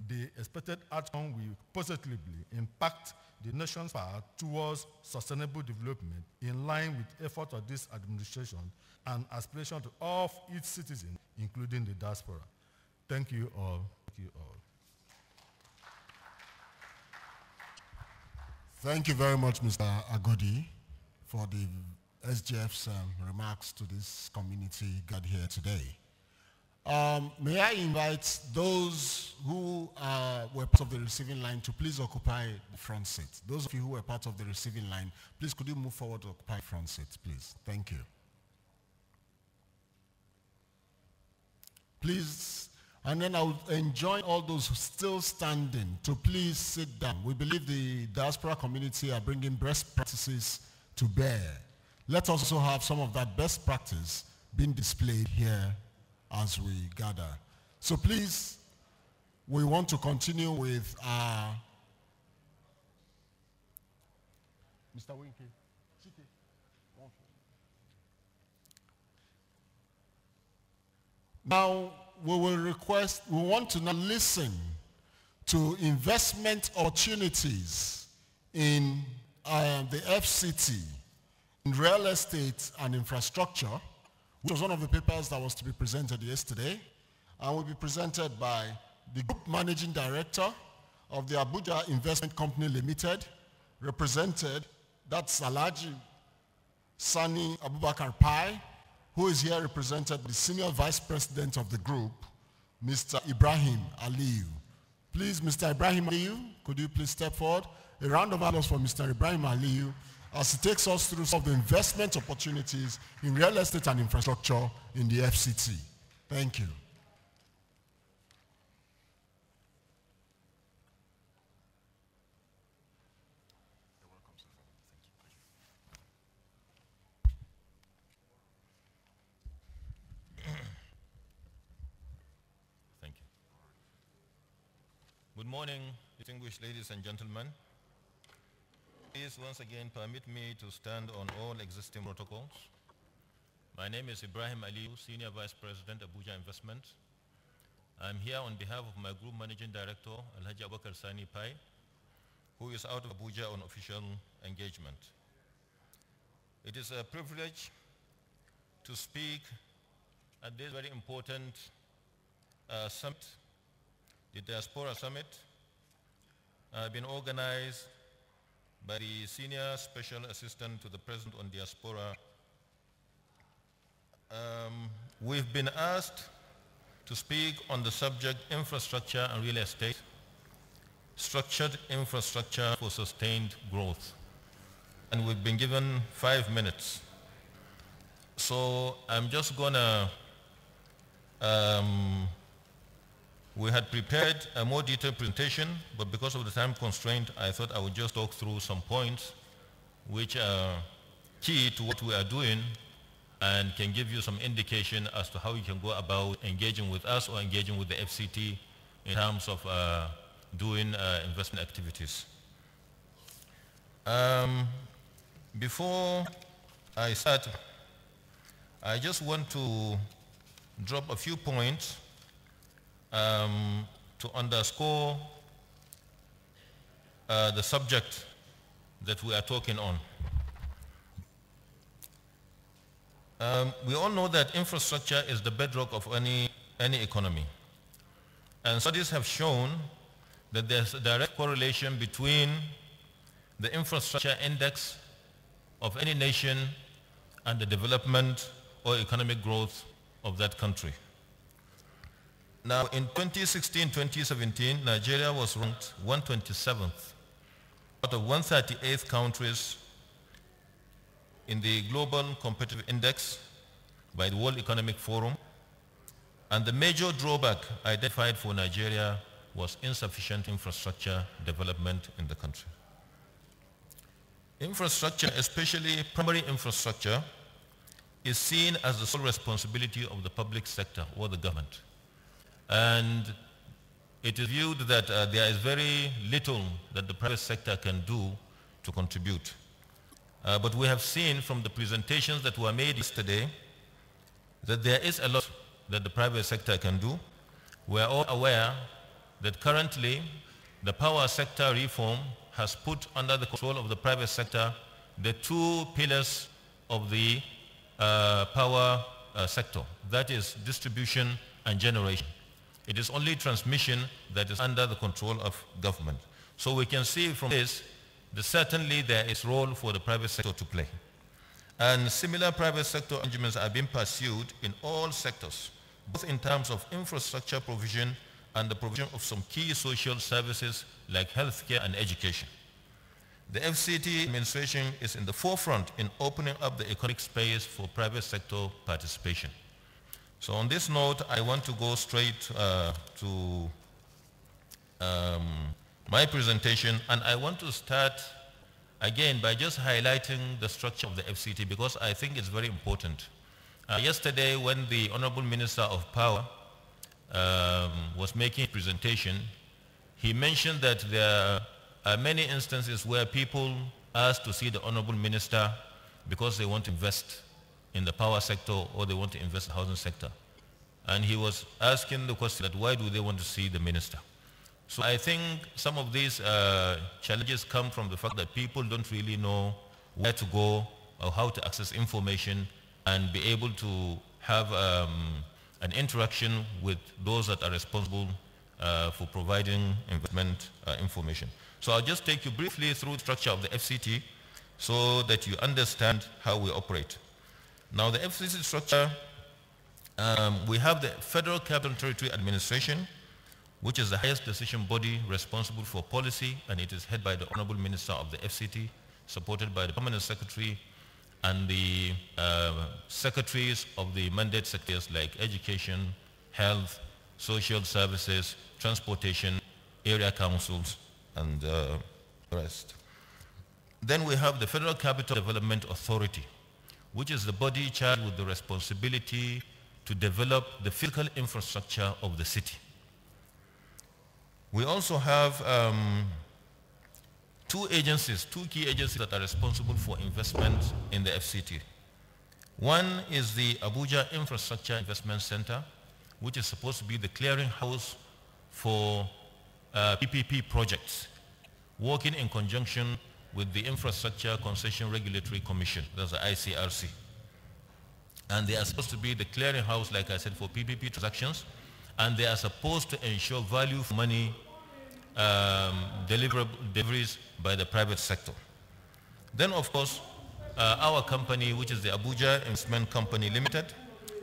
The expected outcome will positively impact the nation's path towards sustainable development in line with efforts of this administration and aspiration to all of its citizens, including the diaspora. Thank you all. Thank you all. Thank you very much, Mr. Agodi, for the SGF's remarks to this community gathered here today. May I invite those who were part of the receiving line to please occupy the front seat. Those of you who were part of the receiving line, please could you move forward to occupy the front seat, please? Thank you. Please, and then I would enjoin all those still standing to please sit down. We believe the diaspora community are bringing best practices to bear. Let us also have some of that best practice being displayed here as we gather. So please, we want to continue with Mr. Winky. Now, we want to now listen to investment opportunities in the FCT, in real estate and infrastructure, which was one of the papers that was to be presented yesterday, and will be presented by the Group Managing Director of the Abuja Investment Company Limited, represented, that's Alhaji Sani Abubakar Pai, who is here represented by the Senior Vice President of the group, Mr. Ibrahim Aliyu. Please, Mr. Ibrahim Aliyu, could you please step forward? A round of applause for Mr. Ibrahim Aliyu, as he takes us through some of the investment opportunities in real estate and infrastructure in the FCT. Thank you. Good morning, distinguished ladies and gentlemen. Please once again permit me to stand on all existing protocols. My name is Ibrahim Aliu, Senior Vice President, Abuja Investment. I'm here on behalf of my Group Managing Director, Alhaji Abubakar Sani Pai, who is out of Abuja on official engagement. It is a privilege to speak at this very important summit, the Diaspora Summit, been organized by the Senior Special Assistant to the President on Diaspora. We've been asked to speak on the subject infrastructure and real estate, structured infrastructure for sustained growth. And we've been given 5 minutes. So I'm just gonna, we had prepared a more detailed presentation, but because of the time constraint, I thought I would just talk through some points which are key to what we are doing and can give you some indication as to how you can go about engaging with us or engaging with the FCT in terms of doing investment activities. Before I start, I just want to drop a few points to underscore the subject that we are talking on. We all know that infrastructure is the bedrock of any economy. And studies have shown that there's a direct correlation between the infrastructure index of any nation and the development or economic growth of that country. Now, in 2016-2017, Nigeria was ranked 127th out of 138 countries in the Global Competitive Index by the World Economic Forum, and the major drawback identified for Nigeria was insufficient infrastructure development in the country. Infrastructure, especially primary infrastructure, is seen as the sole responsibility of the public sector or the government. And it is viewed that there is very little that the private sector can do to contribute. But we have seen from the presentations that were made yesterday that there is a lot that the private sector can do. We are all aware that currently the power sector reform has put under the control of the private sector the two pillars of the power sector, that is distribution and generation. It is only transmission that is under the control of government. So we can see from this that certainly there is a role for the private sector to play. And similar private sector arrangements are being pursued in all sectors, both in terms of infrastructure provision and the provision of some key social services like healthcare and education. The FCT administration is in the forefront in opening up the economic space for private sector participation. So on this note, I want to go straight to my presentation, and I want to start again by just highlighting the structure of the FCT because I think it's very important. Yesterday, when the Honorable Minister of Power was making a presentation, he mentioned that there are many instances where people ask to see the Honorable Minister because they want to invest in the power sector or they want to invest in the housing sector. And he was asking the question that why do they want to see the minister? So I think some of these challenges come from the fact that people don't really know where to go or how to access information and be able to have an interaction with those that are responsible for providing investment information. So I'll just take you briefly through the structure of the FCT so that you understand how we operate. Now the FCT structure, we have the Federal Capital Territory Administration, which is the highest decision body responsible for policy, and it is headed by the Honorable Minister of the FCT. supported by the Permanent Secretary and the secretaries of the mandate sectors like education, health, social services, transportation, area councils, and the rest. Then we have the Federal Capital Development Authority, which is the body charged with the responsibility to develop the physical infrastructure of the city. We also have two key agencies that are responsible for investment in the FCT. One is the Abuja Infrastructure Investment Center, which is supposed to be the clearinghouse for PPP projects, working in conjunction with the Infrastructure Concession Regulatory Commission, that's the ICRC. And they are supposed to be the clearinghouse, like I said, for PPP transactions, and they are supposed to ensure value for money deliveries by the private sector. Then, of course, our company, which is the Abuja Investment Company Limited,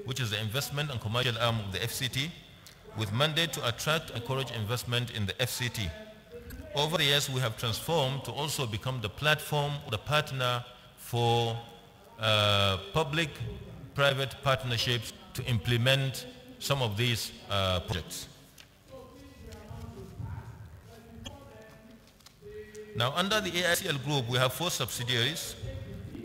which is the investment and commercial arm of the FCT, with mandate to attract and encourage investment in the FCT. Over the years, we have transformed to also become the platform, the partner for public-private partnerships to implement some of these projects. Now, under the AICL group, we have 4 subsidiaries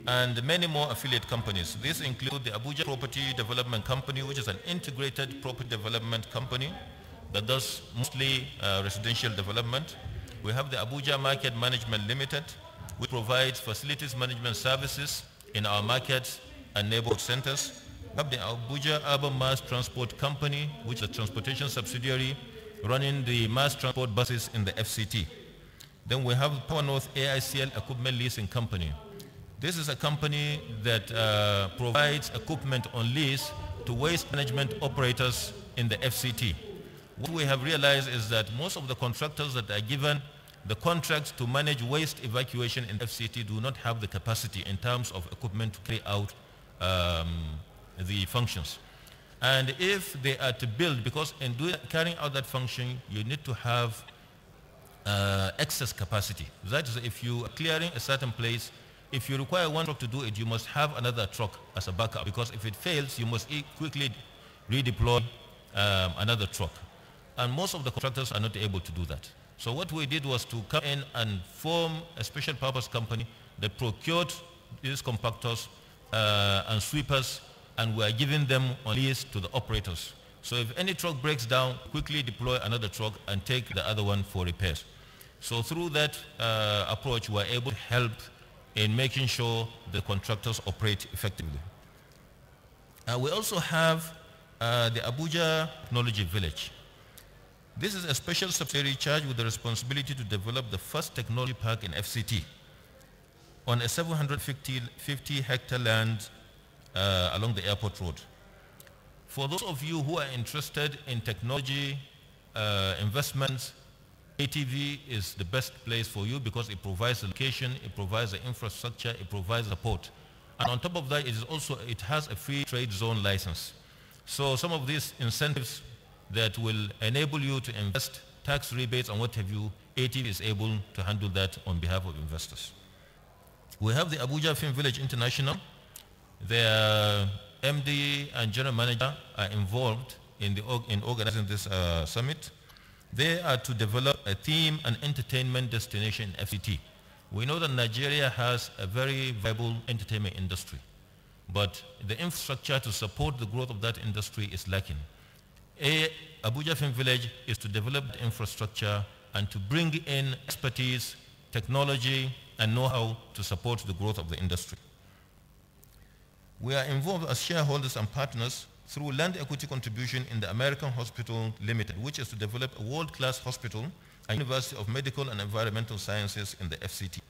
and many more affiliate companies. These include the Abuja Property Development Company, which is an integrated property development company that does mostly residential development. We have the Abuja Market Management Limited, which provides facilities management services in our markets and neighborhood centers. We have the Abuja Urban Mass Transport Company, which is a transportation subsidiary running the mass transport buses in the FCT. Then we have Power North AICL Equipment Leasing Company. This is a company that provides equipment on lease to waste management operators in the FCT. What we have realized is that most of the contractors that are given the contracts to manage waste evacuation in FCT do not have the capacity in terms of equipment to carry out the functions. And if they are to build, because in carrying out that function, you need to have excess capacity. That is, if you are clearing a certain place, if you require one truck to do it, you must have another truck as a backup, because if it fails, you must quickly redeploy another truck. And most of the contractors are not able to do that. So what we did was to come in and form a special purpose company that procured these compactors and sweepers, and we are giving them on lease to the operators. So if any truck breaks down, quickly deploy another truck and take the other one for repairs. So through that approach, we are able to help in making sure the contractors operate effectively. We also have the Abuja Technology Village. This is a special subsidiary charged with the responsibility to develop the first technology park in FCT on a 750 hectare land along the airport road. For those of you who are interested in technology investments, ATV is the best place for you because it provides the location, it provides the infrastructure, it provides support. And on top of that, it has a free trade zone license. So some of these incentives that will enable you to invest, tax rebates and what have you, ATV is able to handle that on behalf of investors. We have the Abuja Film Village International. Their MD and general manager are involved in organizing this summit. They are to develop a theme and entertainment destination in FCT. We know that Nigeria has a very viable entertainment industry, but the infrastructure to support the growth of that industry is lacking. Abuja Film Village is to develop the infrastructure and to bring in expertise, technology, and know-how to support the growth of the industry. We are involved as shareholders and partners through land equity contribution in the American Hospital Limited, which is to develop a world-class hospital and University of Medical and Environmental Sciences in the FCT.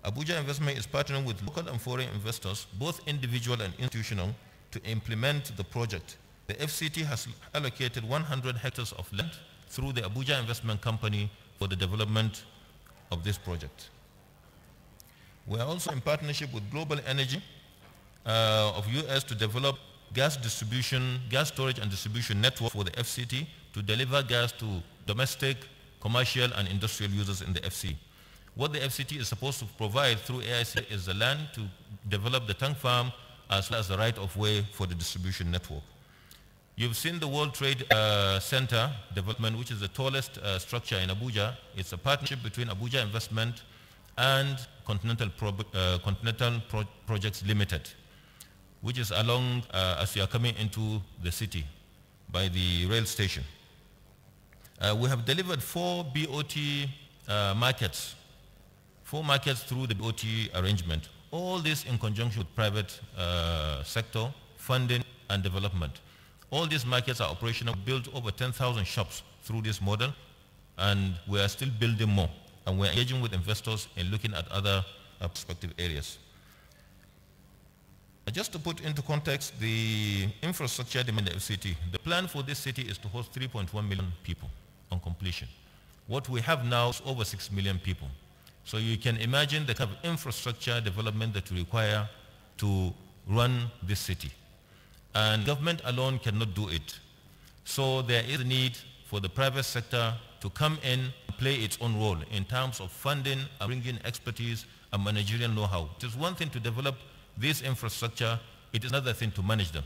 Abuja Investment is partnering with local and foreign investors, both individual and institutional, to implement the project. The FCT has allocated 100 hectares of land through the Abuja Investment Company for the development of this project. We are also in partnership with Global Energy of US to develop gas storage and distribution network for the FCT to deliver gas to domestic, commercial, and industrial users in the FCT. What the FCT is supposed to provide through AIC is the land to develop the tank farm as well as the right-of-way for the distribution network. You've seen the World Trade Center development, which is the tallest structure in Abuja. It's a partnership between Abuja Investment and Continental Projects Limited, which is along as you are coming into the city by the rail station. We have delivered 4 BOT markets, 4 markets through the BOT arrangement. All this in conjunction with private sector, funding and development. All these markets are operational, built over 10,000 shops through this model, and we are still building more. And we're engaging with investors in looking at other prospective areas. Just to put into context the infrastructure demand of the FCT, the plan for this city is to host 3.1 million people on completion. What we have now is over 6 million people. So you can imagine the kind of infrastructure development that we require to run this city. And government alone cannot do it. So there is a need for the private sector to come in and play its own role in terms of funding and bringing expertise and managerial know-how. It is one thing to develop this infrastructure, it is another thing to manage them.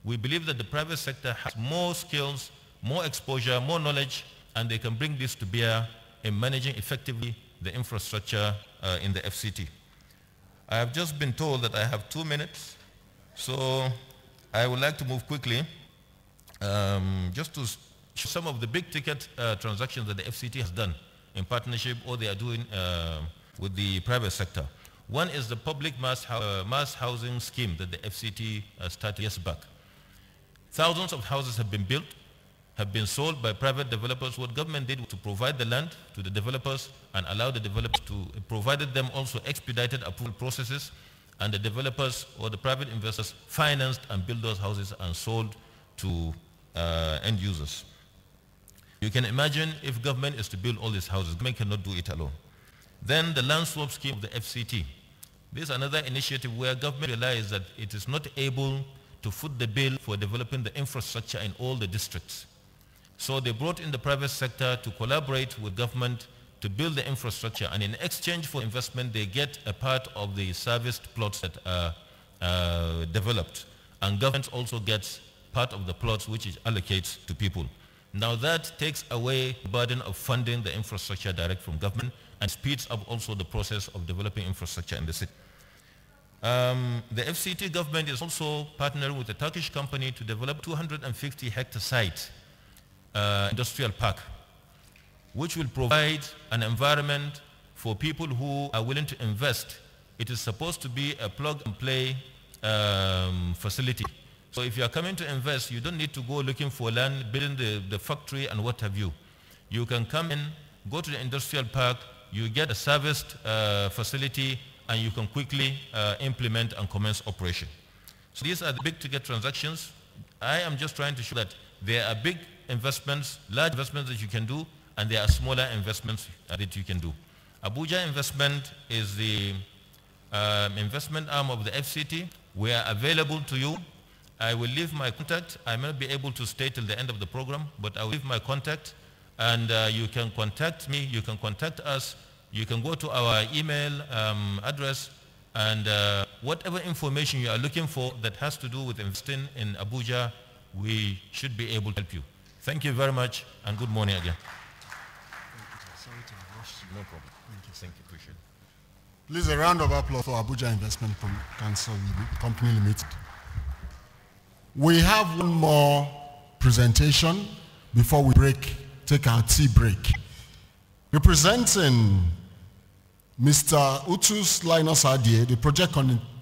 We believe that the private sector has more skills, more exposure, more knowledge, and they can bring this to bear in managing effectively the infrastructure in the FCT. I have just been told that I have 2 minutes, so I would like to move quickly just to show some of the big ticket transactions that the FCT has done in partnership or they are doing with the private sector. One is the public mass housing scheme that the FCT started years back. Thousands of houses have been built, have been sold by private developers. What government did was to provide the land to the developers and allow the developers to, provided them also expedited approval processes, and the developers or the private investors financed and built those houses and sold to end users. You can imagine if government is to build all these houses, government cannot do it alone. Then the land swap scheme of the FCT. This is another initiative where government realized that it is not able to foot the bill for developing the infrastructure in all the districts. So they brought in the private sector to collaborate with government to build the infrastructure, and in exchange for investment, they get a part of the serviced plots that are developed. And government also gets part of the plots which it allocates to people. Now that takes away the burden of funding the infrastructure direct from government and speeds up also the process of developing infrastructure in the city. The FCT government is also partnering with a Turkish company to develop 250 hectare site industrial park, which will provide an environment for people who are willing to invest. It is supposed to be a plug-and-play facility. So if you are coming to invest, you don't need to go looking for land, building the factory and what have you. You can come in, go to the industrial park, you get a serviced facility, and you can quickly implement and commence operation. So these are the big ticket transactions. I am just trying to show that there are big investments, large investments that you can do, and there are smaller investments that you can do. Abuja Investment is the investment arm of the FCT. We are available to you. I will leave my contact. I may not be able to stay till the end of the program, but I will leave my contact, and you can contact me, you can contact us, you can go to our email address, and whatever information you are looking for that has to do with investing in Abuja, we should be able to help you. Thank you very much, and good morning again. Sorry to have rushed you. No problem. Thank you, appreciate it. Please, a round of applause for Abuja Investment Council Company Limited. We have one more presentation before we take our tea break. Representing Mr. Utus Linus Adie, the project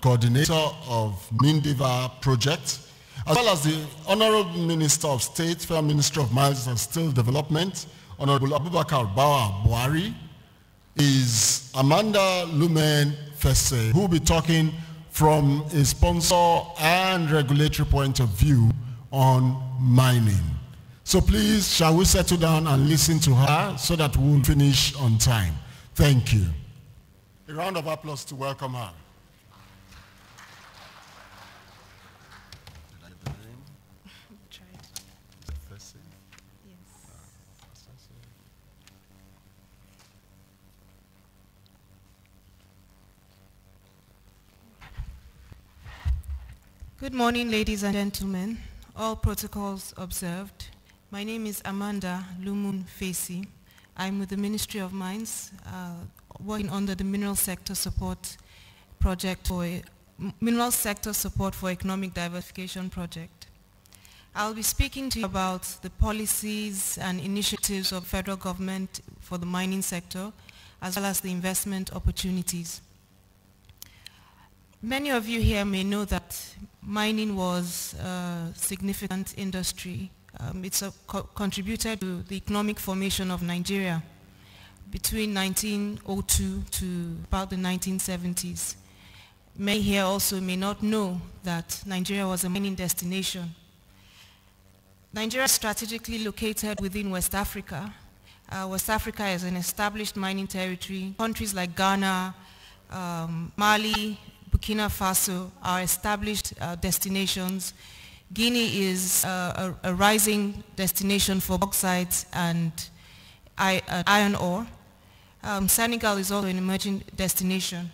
coordinator of Mindiva project, as well as the Honorable Minister of State, Federal Minister of Mines and Steel Development, Honorable Abubakar Bawa Buhari, is Amanda Lumen Fese, who will be talking from a sponsor and regulatory point of view on mining. So please, shall we settle down and listen to her so that we'll finish on time. Thank you. A round of applause to welcome her. Good morning, ladies and gentlemen. All protocols observed. My name is Amanda Lumun Fesi. I'm with the Ministry of Mines, working under the Mineral Sector Support Project for Mineral Sector Support for Economic Diversification Project. I'll be speaking to you about the policies and initiatives of federal government for the mining sector, as well as the investment opportunities. Many of you here may know that mining was a significant industry. It's contributed to the economic formation of Nigeria between 1902 to about the 1970s. Many here also may not know that Nigeria was a mining destination. Nigeria is strategically located within West Africa. West Africa is an established mining territory. Countries like Ghana, Mali, Burkina Faso are established destinations. Guinea is a rising destination for bauxite and iron ore. Senegal is also an emerging destination.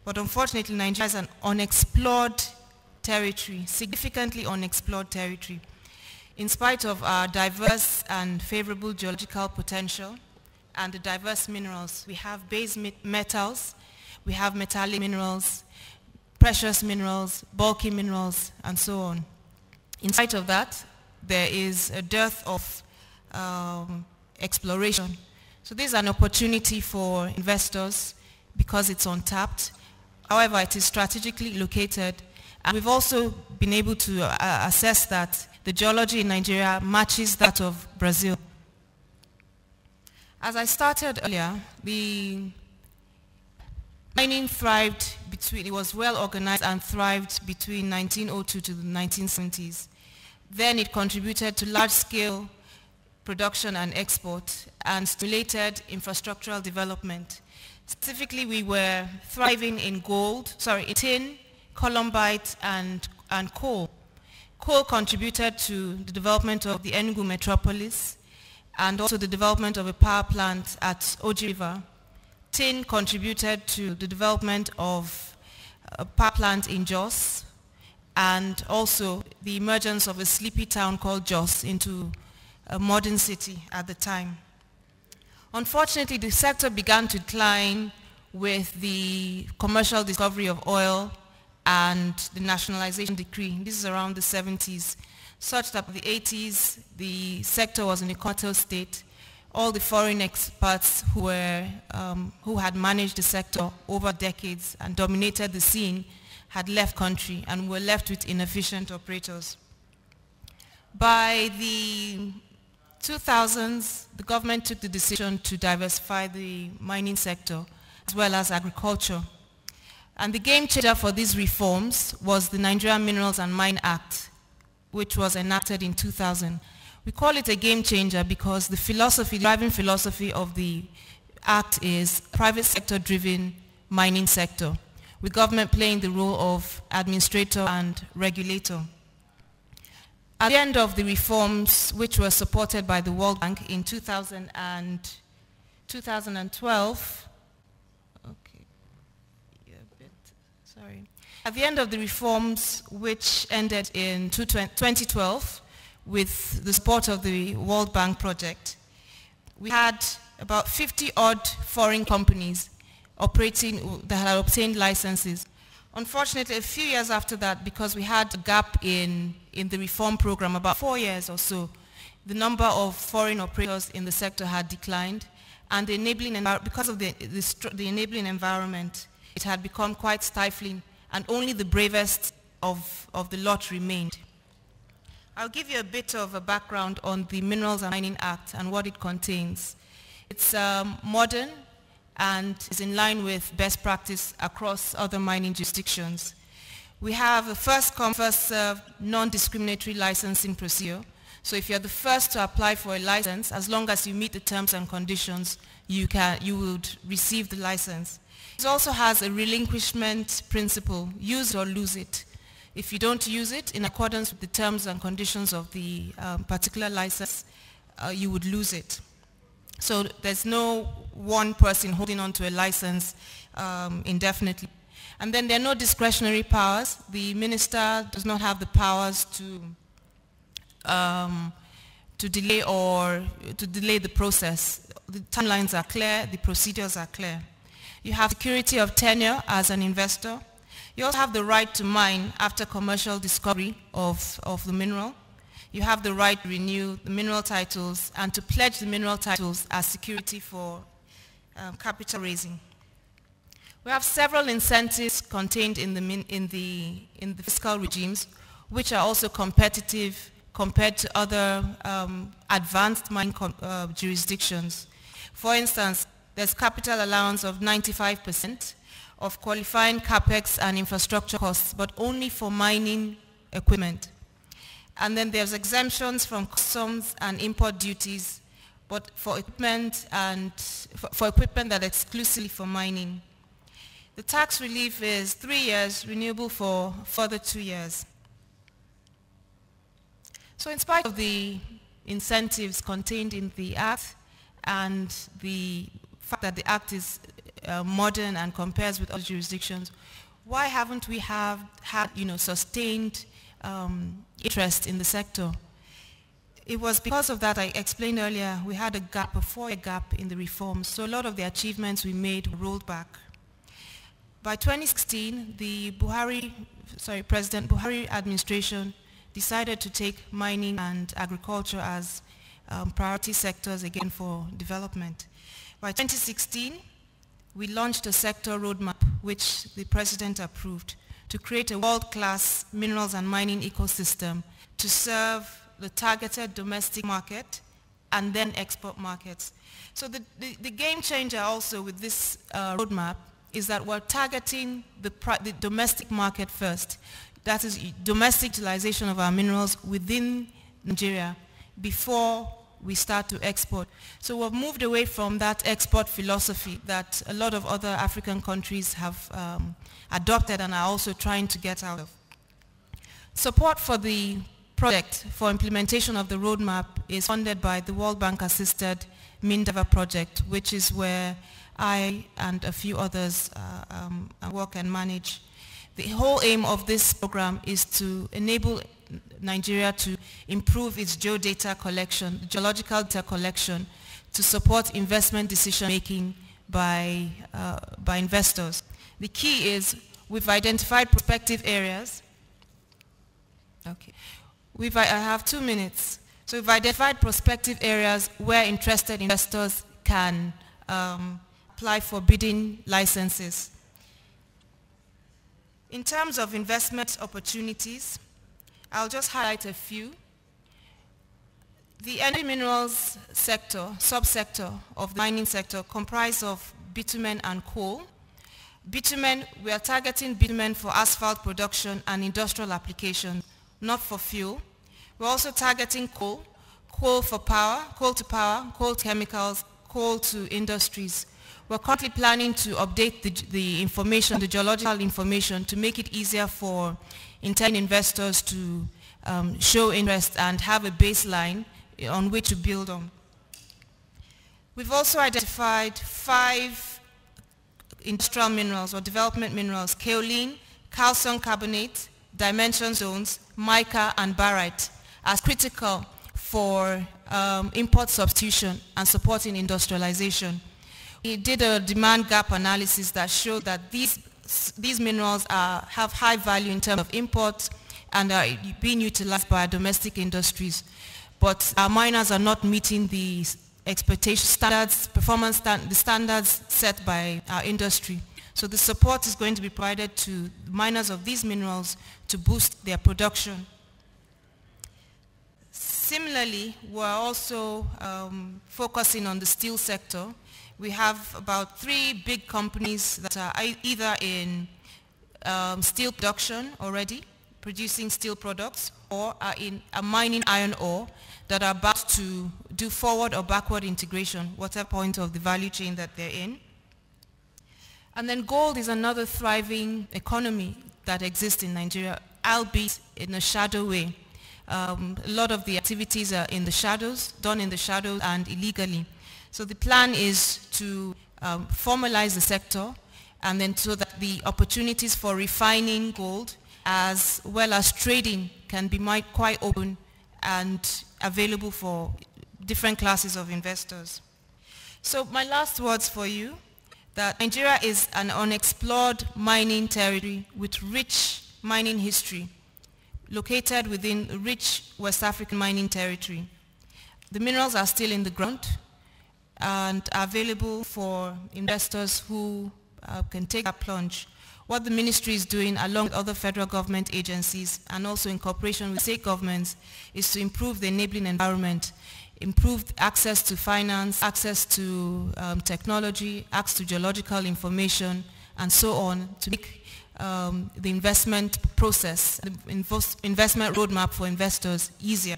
But unfortunately, Nigeria is an unexplored territory, significantly unexplored territory. In spite of our diverse and favorable geological potential and the diverse minerals, we have base metals, we have metallic minerals, precious minerals, bulky minerals, and so on. In spite of that, there is a dearth of exploration. So this is an opportunity for investors because it's untapped. However, it is strategically located. And we've also been able to assess that the geology in Nigeria matches that of Brazil. As I started earlier, the mining thrived it was well organized and thrived between 1902 to the 1970s. Then it contributed to large-scale production and export and stimulated infrastructural development. Specifically, we were thriving in tin, columbite, and coal. Coal contributed to the development of the Enugu metropolis and also the development of a power plant at Oji River. Tin contributed to the development of a power plant in Jos and also the emergence of a sleepy town called Jos into a modern city at the time. Unfortunately, the sector began to decline with the commercial discovery of oil and the nationalization decree. This is around the 70s, such that in the 80s, the sector was in a comatose state. All the foreign experts who had managed the sector over decades and dominated the scene had left country and were left with inefficient operators. By the 2000s, the government took the decision to diversify the mining sector as well as agriculture. And the game changer for these reforms was the Nigerian Minerals and Mine Act, which was enacted in 2000. We call it a game changer because the driving philosophy of the act is private sector driven mining sector, with government playing the role of administrator and regulator. At the end of the reforms, which were supported by the World Bank in 2012, at the end of the reforms, which ended in 2012, with the support of the World Bank project, we had about 50-odd foreign companies operating that had obtained licenses. Unfortunately, a few years after that, because we had a gap in the reform program, about 4 years or so, the number of foreign operators in the sector had declined, and because of the enabling environment, it had become quite stifling, and only the bravest of the lot remained. I'll give you a bit of a background on the Minerals and Mining Act and what it contains. It's modern and is in line with best practice across other mining jurisdictions. We have a first-come, first-served, non-discriminatory licensing procedure. So if you're the first to apply for a license, as long as you meet the terms and conditions, you would receive the license. It also has a relinquishment principle, use or lose it. If you don't use it in accordance with the terms and conditions of the particular license, you would lose it. So there's no one person holding on to a license indefinitely. And then there are no discretionary powers. The minister does not have the powers to delay the process. The timelines are clear, the procedures are clear. You have security of tenure as an investor. You also have the right to mine after commercial discovery of the mineral. You have the right to renew the mineral titles and to pledge the mineral titles as security for capital raising. We have several incentives contained in the fiscal regimes, which are also competitive compared to other advanced mining jurisdictions. For instance, there's capital allowance of 95% of qualifying capex and infrastructure costs, but only for mining equipment. And then there's exemptions from customs and import duties, but for equipment that exclusively for mining. The tax relief is 3 years, renewable for further 2 years. So in spite of the incentives contained in the Act and the fact that the Act is modern and compares with other jurisdictions, why haven't we had sustained interest in the sector? It was because of that, I explained earlier, we had a 4-year gap in the reforms, so a lot of the achievements we made were rolled back. By 2016, the President Buhari administration decided to take mining and agriculture as priority sectors again for development. By 2016, we launched a sector roadmap which the President approved to create a world-class minerals and mining ecosystem to serve the targeted domestic market and then export markets. So the game changer also with this roadmap is that we're targeting the domestic market first. That is domestic utilization of our minerals within Nigeria before we start to export. So we've moved away from that export philosophy that a lot of other African countries have adopted and are also trying to get out of. Support for the project for implementation of the roadmap is funded by the World Bank assisted Mindava project, which is where I and a few others work and manage. The whole aim of this program is to enable Nigeria to improve its geodata collection, geological data collection, to support investment decision making by investors. The key is we've identified prospective areas. Okay, I have 2 minutes. So we've identified prospective areas where interested investors can apply for bidding licenses. In terms of investment opportunities, I'll just highlight a few. The energy minerals sector, subsector of the mining sector, comprised of bitumen and coal. Bitumen, we are targeting bitumen for asphalt production and industrial application, not for fuel. We're also targeting coal, coal for power, coal to power, coal to chemicals, coal to industries. We're currently planning to update the information, the geological information, to make it easier for intending investors to show interest and have a baseline on which to build on. We've also identified 5 industrial minerals or development minerals: kaolin, calcium carbonate, dimension zones, mica, and barite, as critical for import substitution and supporting industrialization. He did a demand gap analysis that showed that these minerals have high value in terms of import and are being utilized by domestic industries. But our miners are not meeting the expectation standards, the standards set by our industry. So the support is going to be provided to miners of these minerals to boost their production. Similarly, we're also focusing on the steel sector. We have about 3 big companies that are either in steel production already, producing steel products, or are in mining iron ore that are about to do forward or backward integration, whatever point of the value chain that they're in. And then gold is another thriving economy that exists in Nigeria, albeit in a shadow way. A lot of the activities are in the shadows, done in the shadows and illegally. So the plan is to formalize the sector and then so that the opportunities for refining gold as well as trading can be quite open and available for different classes of investors. So my last words for you, that Nigeria is an unexplored mining territory with rich mining history, located within rich West African mining territory. The minerals are still in the ground and are available for investors who can take a plunge. What the ministry is doing along with other federal government agencies and also in cooperation with state governments is to improve the enabling environment, improve access to finance, access to technology, access to geological information, and so on, to make the investment process, the investment roadmap for investors easier.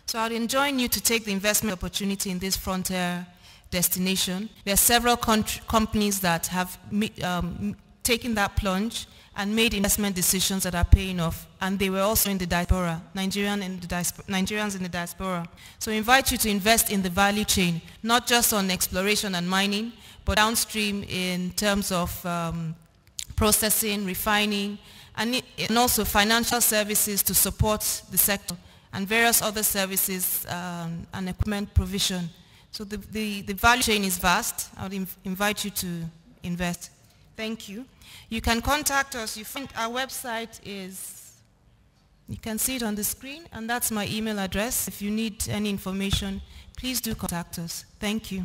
So I'd enjoin you to take the investment opportunity in this frontier destination. There are several companies that have taken that plunge and made investment decisions that are paying off, and they were also in the diaspora, Nigerians in the diaspora. So I invite you to invest in the value chain, not just on exploration and mining, but downstream in terms of processing, refining, and also financial services to support the sector, and various other services and equipment provision. So the value chain is vast. I would invite you to invest. Thank you. You can contact us. You find our website is, you can see it on the screen, and that's my email address. If you need any information, please do contact us. Thank you.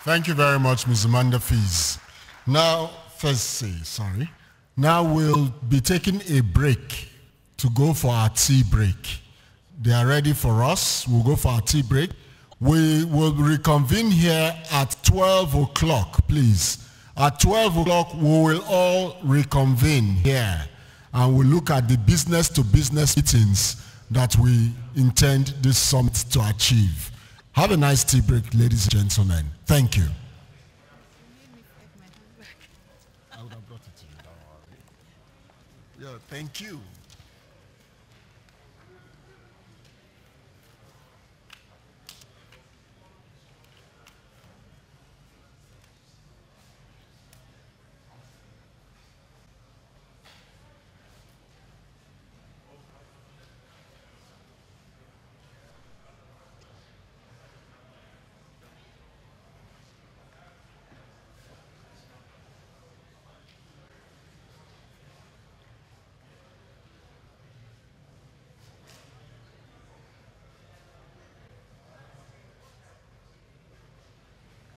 Thank you very much, Ms. Amanda Fees. Now, Now we'll be taking a break to go for our tea break. They are ready for us. We'll go for our tea break. We will reconvene here at 12 o'clock, please. At 12 o'clock, we will all reconvene here, and we'll look at the business-to-business meetings that we intend this summit to achieve. Have a nice tea break, ladies and gentlemen. Thank you. I would have brought it to you. Yeah, thank you.